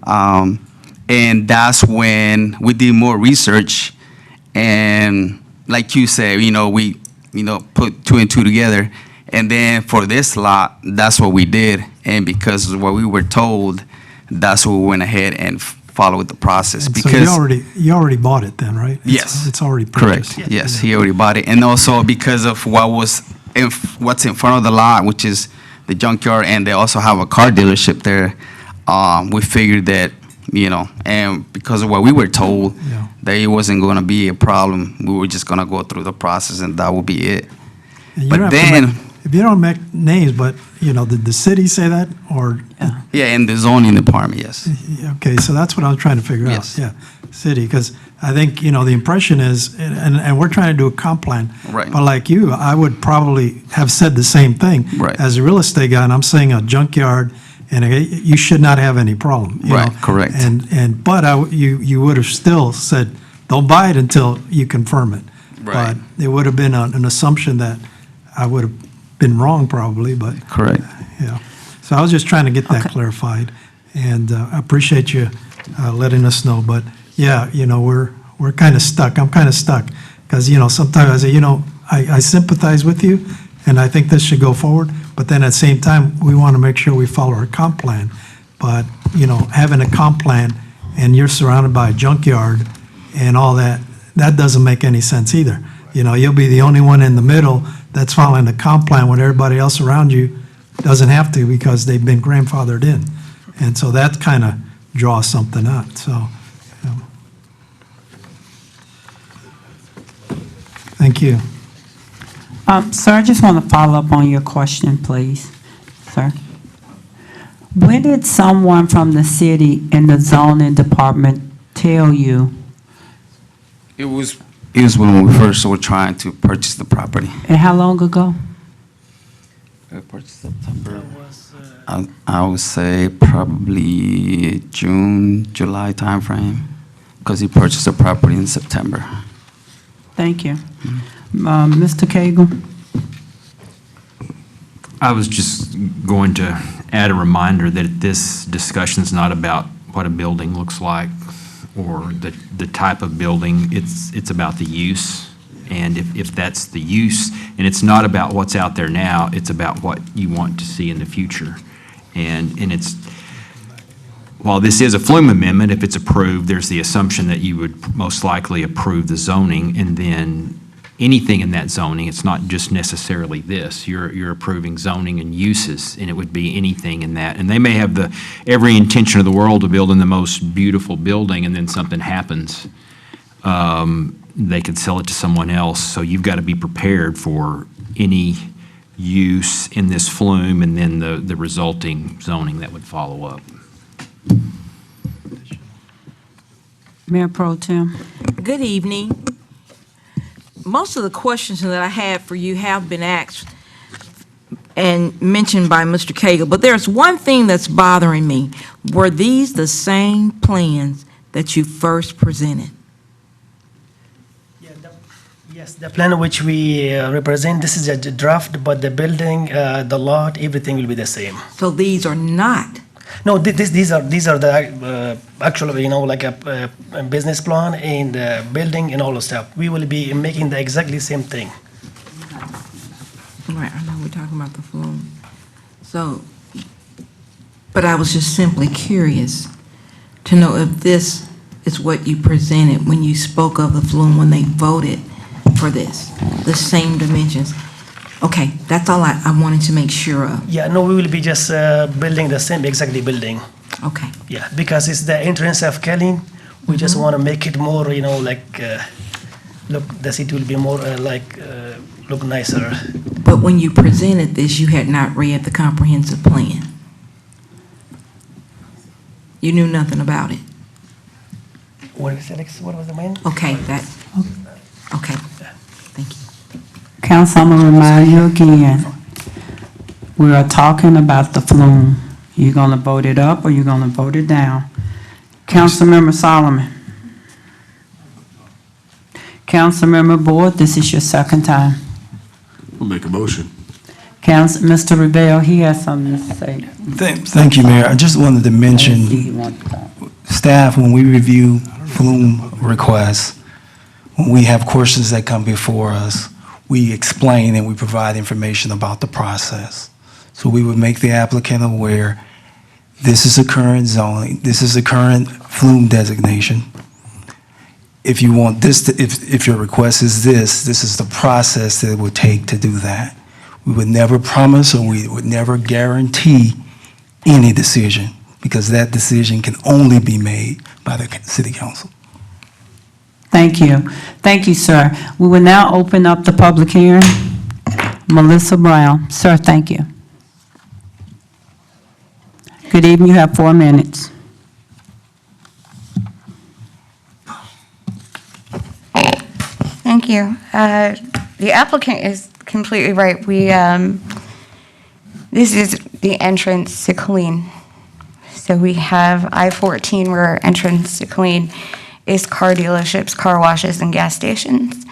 And that's when we did more research. And like you said, we put two and two together, And then for this lot, that's what we did. And because of what we were told, that's what we went ahead and followed the process. And so Because you already bought it then, right? Yes. It's already purchased. correct, yes, he already bought it. And also because of what's in front of the lot, which is the junkyard, and they also have a car dealership there, we figured that, and because of what we were told, Yeah. that it wasn't going to be a problem. We were just going to go through the process, and that would be it. And you But don't have to then, make- If you don't make names, but, did the city say that, or? yeah, in the zoning department, yes. Okay, so that's what I was trying to figure out. Yes. Yeah, city, because I think, the impression is, and we're trying to do a comp plan. Right. But like you, I would probably have said the same thing. Right. As a real estate guy, and I'm saying a junkyard, and you should not have any problem. you Right, know? correct. But you would have still said, don't buy it until you confirm it. Right. But it would have been an assumption that I would have been wrong probably, but. Correct. Yeah. So I was just trying to get that clarified, and I appreciate you letting us know. But, yeah, we're kind of stuck. I'm kind of stuck, because, sometimes I say, I sympathize with you, and I think this should go forward, but then at the same time, we want to make sure we follow our comp plan. But, having a comp plan, and you're surrounded by a junkyard and all that, that doesn't make any sense either. You'll be the only one in the middle that's following the comp plan when everybody else around you doesn't have to, because they've been grandfathered in. And so that kind of draws something out, so. Thank you. Sir, I just want to follow up on your question, please, sir. When did someone from the city in the zoning department tell you, It was when we first were trying to purchase the property. and how long ago? Purchase September. I would say probably June, July timeframe, because he purchased the property in September. Thank you. Mr. Cagle? I was just going to add a reminder that this discussion is not about what a building looks like or the type of building. It's about the use. And if that's the use, and it's not about what's out there now, it's about what you want to see in the future. And it's, while this is a flume amendment, if it's approved, there's the assumption that you would most likely approve the zoning, and then anything in that zoning, it's not just necessarily this. You're approving zoning and uses, and it would be anything in that. And they may have every intention of the world of building the most beautiful building, and then something happens. They could sell it to someone else. So you've got to be prepared for any use in this flume, and then the resulting zoning that would follow up. Mayor Pro Tem? Good evening. Most of the questions that I had for you have been asked and mentioned by Mr. Cagle, but there's one thing that's bothering me. Were these the same plans that you first presented? Yes, the plan which we represent, this is a draft, but the building, the lot, everything will be the same. So these are not? No, these are the actual, like a business plan and building and all the stuff. We will be making the exactly same thing. Right, I know we're talking about the flume. So, but I was just simply curious to know if this is what you presented when you spoke of the flume, when they voted for this, the same dimensions. Okay, that's all I wanted to make sure of. Yeah, no, we will be just building the same exactly building. Okay. Yeah, because it's the entrance of Killeen. We just want to make it more, look, the city will be more look nicer. But when you presented this, you had not read the comprehensive plan. You knew nothing about it. What is it? What was the main? Okay, okay. Thank you. Council, I'm going to remind you again, we are talking about the flume. You're going to vote it up or you're going to vote it down. Councilmember Solomon. Councilmember Boyd, this is your second time. We'll make a motion. Mr. Revelle, he has something to say. Thank you, Mayor. I just wanted to mention, staff, when we review flume requests, when we have questions that come before us, we explain and we provide information about the process. So we would make the applicant aware, this is the current zoning, this is the current flume designation. If you want this, if your request is this is the process that it would take to do that. We would never promise or we would never guarantee any decision, because that decision can only be made by the city council. Thank you. Thank you, sir. We will now open up the public hearing. Melissa Brown. Sir, thank you. Good evening. You have 4 minutes. Thank you. The applicant is completely right. This is the entrance to Killeen. So we have I-14 where our entrance to Killeen is car dealerships, car washes, and gas stations.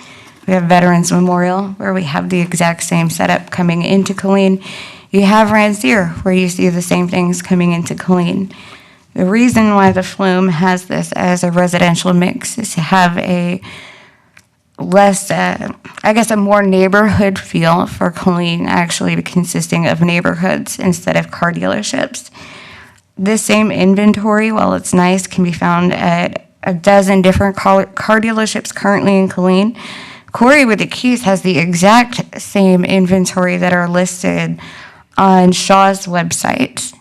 We have Veterans Memorial where we have the exact same setup coming into Killeen. You have Rancier where you see the same things coming into Killeen. The reason why the Flume has this as a residential mix is to have a less, I guess, a more neighborhood feel for Killeen, actually consisting of neighborhoods instead of car dealerships. This same inventory, while it's nice, can be found at a dozen different car dealerships currently in Killeen. Corey with the Keys has the exact same inventory that are listed on Shaw's website.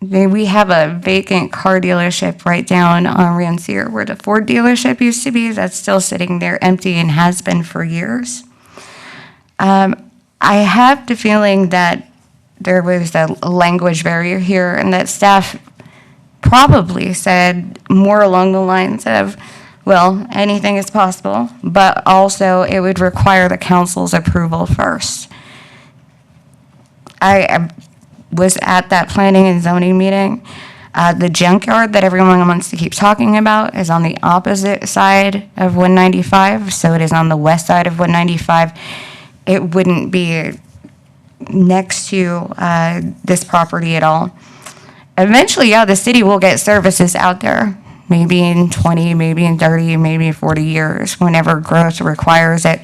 We have a vacant car dealership right down on Rancier where the Ford dealership used to be. That's still sitting there empty and has been for years. I have the feeling that there was a language barrier here and that staff probably said more along the lines of, well, anything is possible, but also it would require the council's approval first. I was at that planning and zoning meeting. The junkyard that everyone wants to keep talking about is on the opposite side of 195, so it is on the west side of 195. It wouldn't be next to this property at all. Eventually, yeah, the city will get services out there, maybe in 20, maybe in 30, maybe 40 years, whenever growth requires it.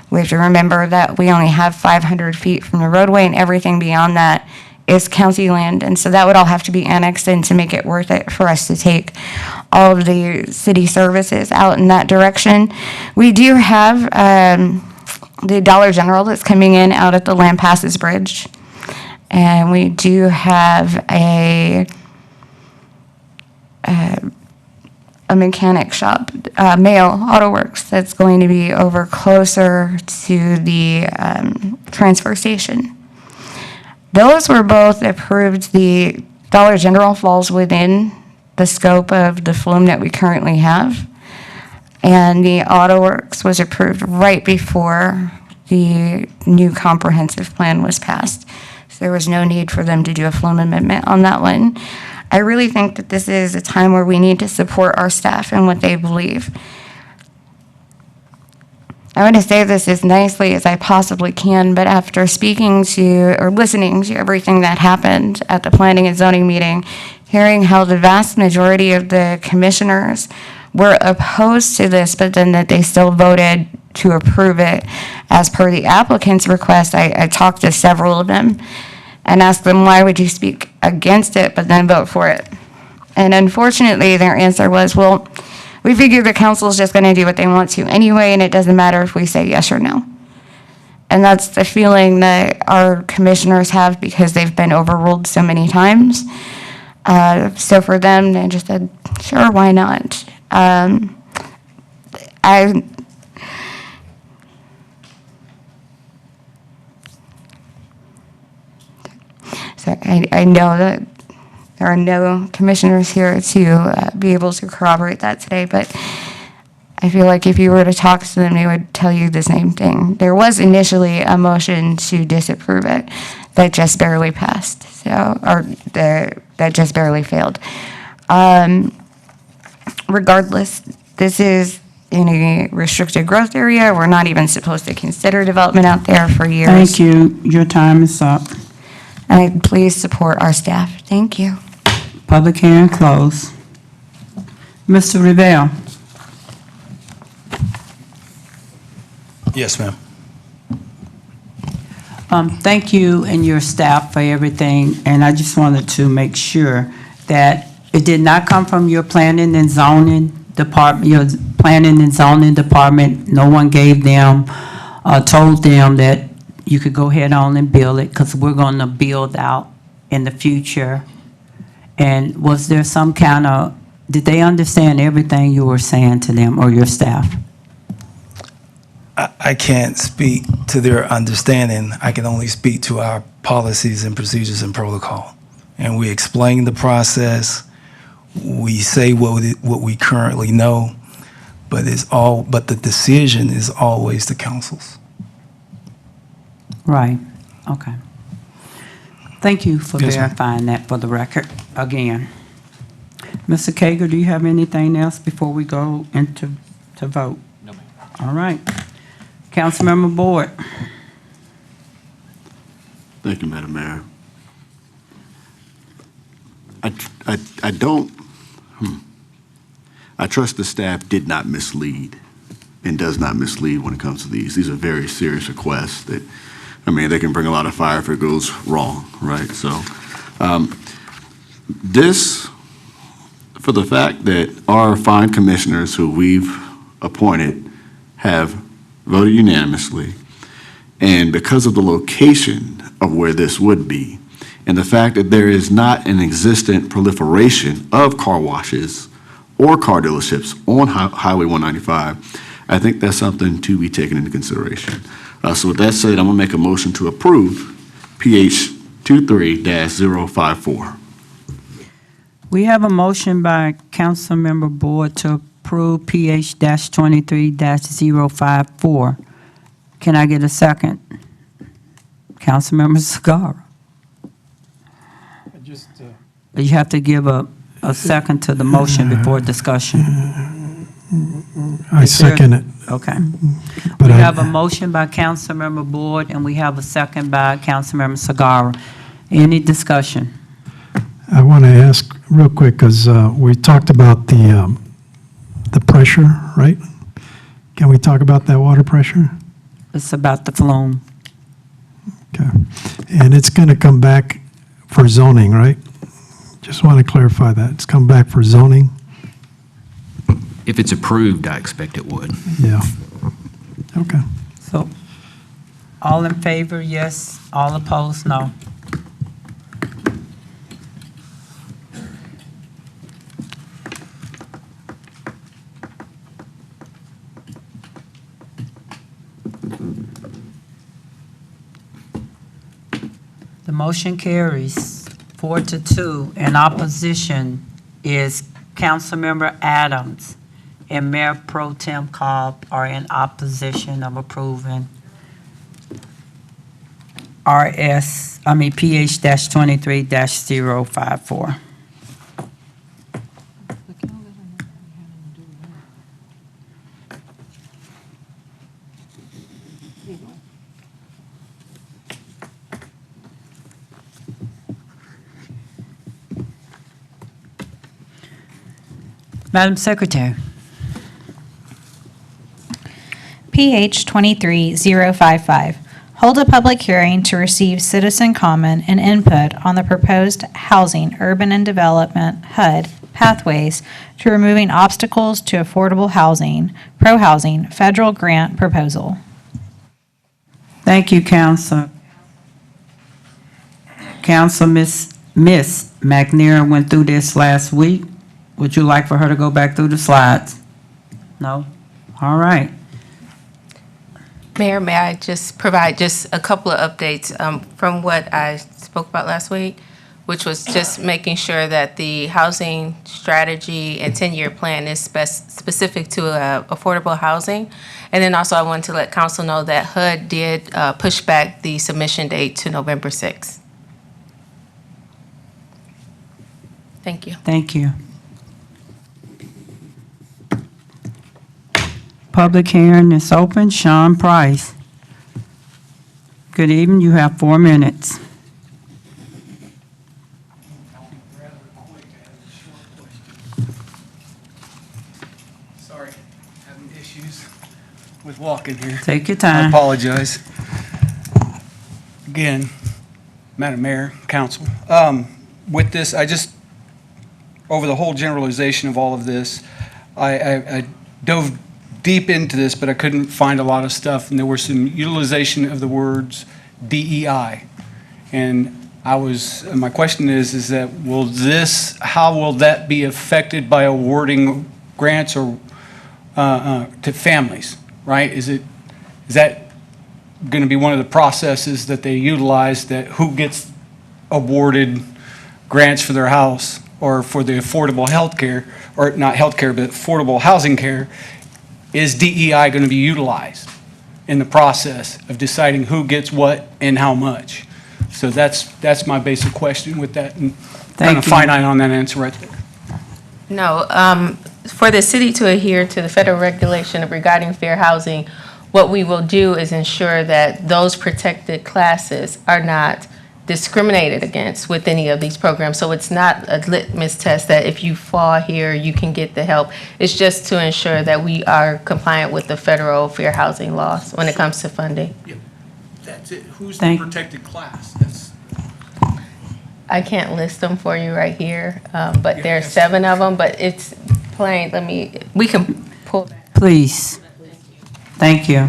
We have to remember that we only have 500 feet from the roadway, and everything beyond that is county land, and so that would all have to be annexed in to make it worth it for us to take all of the city services out in that direction. We do have the Dollar General that's coming in out at the Land Passes Bridge, and we do have a mechanic shop, Mayo Auto Works, that's going to be over closer to the transfer station. Those were both approved. The Dollar General falls within the scope of the flume that we currently have. And the Auto Works was approved right before the new comprehensive plan was passed. So there was no need for them to do a flume amendment on that one. I really think that this is a time where we need to support our staff and what they believe. I want to say this as nicely as I possibly can, but after speaking to or listening to everything that happened at the planning and zoning meeting, hearing how the vast majority of the commissioners were opposed to this, but then that they still voted to approve it as per the applicant's request, I talked to several of them and asked them, why would you speak against it but then vote for it? And unfortunately, their answer was, well, we figure the council's just going to do what they want to anyway, and it doesn't matter if we say yes or no. And that's the feeling that our commissioners have because they've been overruled so many times. So for them, they just said, sure, why not? So I know that there are no commissioners here to be able to corroborate that today, but I feel like if you were to talk to them, they would tell you the same thing. There was initially a motion to disapprove it that just barely passed, that just barely failed. Regardless, this is in a restricted growth area. We're not even supposed to consider development out there for years. Thank you. Your time is up. And please support our staff. Thank you. Public hearing closed. Mr. Rivera. Yes, ma'am. Thank you and your staff for everything, and I just wanted to make sure that it did not come from your planning and zoning department, your planning and zoning department. No one gave them, told them that you could go ahead on and build it, because we're gonna build out in the future. And was there some kind of, did they understand everything you were saying to them or your staff? I can't speak to their understanding. I can only speak to our policies and procedures and protocol. And we explain the process. We say what we currently know, but the decision is always the council's. Right, okay. Thank you for Yes, ma'am. verifying that for the record again. Mr. Kager, do you have anything else before we go into vote? No, ma'am. All right. Councilmember Board. Thank you, Madam Mayor. I don't, I trust the staff did not mislead and does not mislead when it comes to these. These are very serious requests that, I mean, they can bring a lot of fire if it goes wrong, right? So this, for the fact that our fine commissioners who we've appointed have voted unanimously, and because of the location of where this would be, and the fact that there is not an existent proliferation of car washes or car dealerships on Highway 195, I think that's something to be taken into consideration. So with that said, I'm gonna make a motion to approve PH 23-054. We have a motion by Councilmember Board to approve PH-23-054. Can I get a second? Councilmember Sagara. You have to give a second to the motion before discussion. I second it. Okay. But We I- have a motion by Councilmember Board, and we have a second by Councilmember Sagara. Any discussion? I want to ask real quick, because we talked about the pressure, right? Can we talk about that water pressure? It's about the flume. Okay. And it's going to come back for zoning, right? Just want to clarify that. It's come back for zoning? If it's approved, I expect it would. Yeah. Okay. So, all in favor, yes. All opposed, no. The motion carries 4-2. In opposition is Councilmember Adams and Mayor Pro Tem Cobb are in opposition of approving PH-23-054. Madam Secretary. PH 23055, hold a public hearing to receive citizen comment and input on the proposed housing, urban and development, HUD, pathways to removing obstacles to affordable housing, pro-housing, federal grant proposal. Thank you, Council. Council, Miss McNair went through this last week. Would you like for her to go back through the slides? No? All right. Mayor, may I just provide just a couple of updates from what I spoke about last week, which was just making sure that the housing strategy and 10-year plan is specific to affordable housing. And then also I wanted to let council know that HUD did push back the submission date to November 6th. Thank you. Thank you. Public hearing is open. Sean Price. Good evening. You have 4 minutes. Sorry, having issues with walking here. Take your time. I apologize. again, Madam Mayor, Council. With this, over the whole generalization of all of this, I dove deep into this, but I couldn't find a lot of stuff, and there were some utilization of the words DEI. And my question is that how will that be affected by awarding grants or to families, right? Is that going to be one of the processes that they utilize, that who gets awarded grants for their house or for the affordable health care, or not health care, but affordable housing care? Is DEI going to be utilized in the process of deciding who gets what and how much? So that's my basic question with that, and kind of finite on that answer right there. No, for the city to adhere to the federal regulation regarding fair housing, what we will do is ensure that those protected classes are not discriminated against with any of these programs. So it's not a litmus test that if you fall here, you can get the help. It's just to ensure that we are compliant with the federal fair housing laws when it comes to funding. Yeah, that's it. Who's the protected class? I can't list them for you right here, but there are 7 of them, but it's plain. We can pull that. Please. Thank you.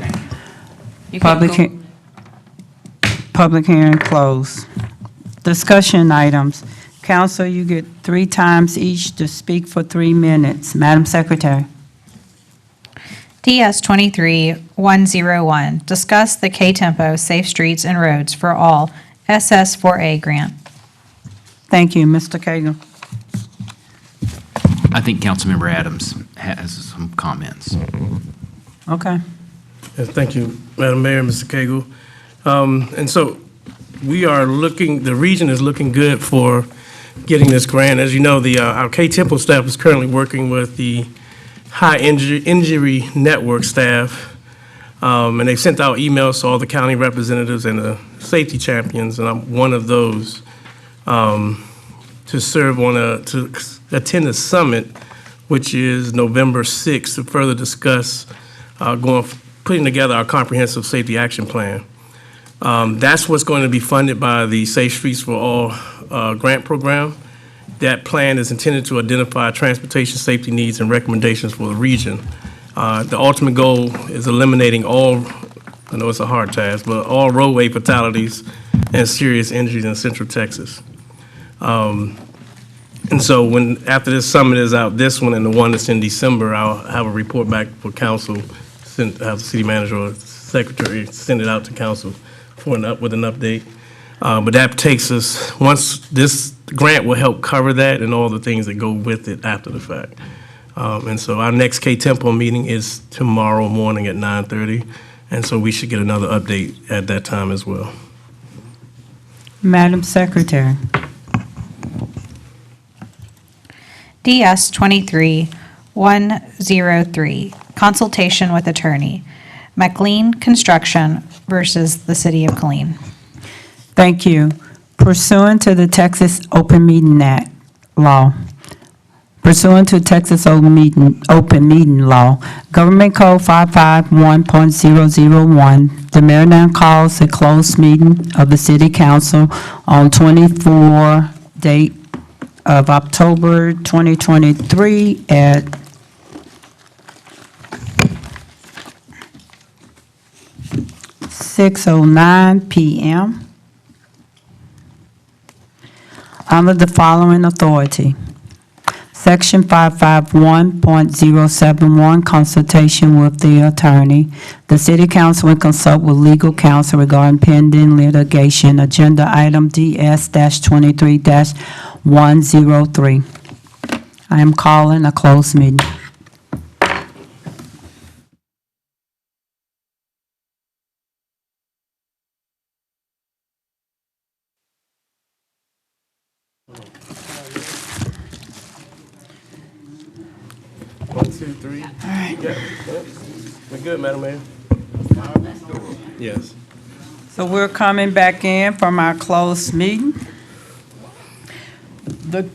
Public hearing closed. Discussion items. Council, you get 3 times each to speak for 3 minutes. Madam Secretary. DS 23-101, discuss the K-Tempo Safe Streets and Roads for All SS4A grant. Thank you. Mr. Cagle. I think Councilmember Adams has some comments. Okay. Yes, thank you, Madam Mayor, Mr. Cagle. And so we are the region is looking good for getting this grant. As you know, our K-Tempo staff is currently working with the High Injury Network staff, and they've sent out emails to all the county representatives and the safety champions, and I'm one of those, to serve to attend the summit, which is November 6th, to further discuss putting together our comprehensive safety action plan. That's what's going to be funded by the Safe Streets for All grant program. That plan is intended to identify transportation safety needs and recommendations for the region. The ultimate goal is eliminating all, I know it's a hard task, but all roadway fatalities and serious injuries in Central Texas. And so after this summit is out, this one and the one that's in December, I'll have a report back for council, have the city manager or secretary send it out to council with an update. But that takes us, once this grant will help cover that and all the things that go with it after the fact. And so our next K-Tempo meeting is tomorrow morning at 9:30, and so we should get another update at that time as well. Madam Secretary. DS 23-103, consultation with attorney, McLean Construction versus the City of Killeen. Thank you. Pursuant to the Texas Open Meeting Act law, Open Meeting Law, Government Code 551.001, the mayor now calls a closed meeting of the City Council on 24 date of October 2023 at 6:09 p.m. under the following authority. Section 551.071, consultation with the attorney. The City Council will consult with legal counsel regarding pending litigation. Agenda item DS-23-103. I am calling a closed meeting. One, two, three. All right. Yeah. We're good, Madam Mayor. Yes. So we're coming back in from our closed meeting. The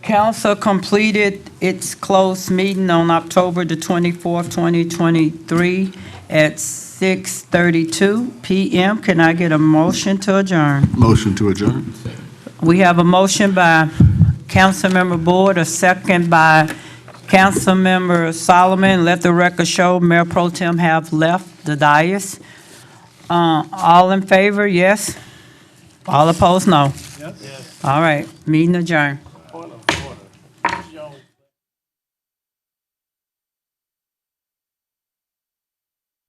council completed its closed meeting on October the 24th, 2023 at 6 6:32 PM. Can I get a motion to adjourn? Motion to adjourn. We have a motion by Councilmember Boyd, a second by Councilmember Solomon. Let the record show Mayor Pro Tem have left the dais. All in favor, yes? All opposed, no? All right, meeting adjourned.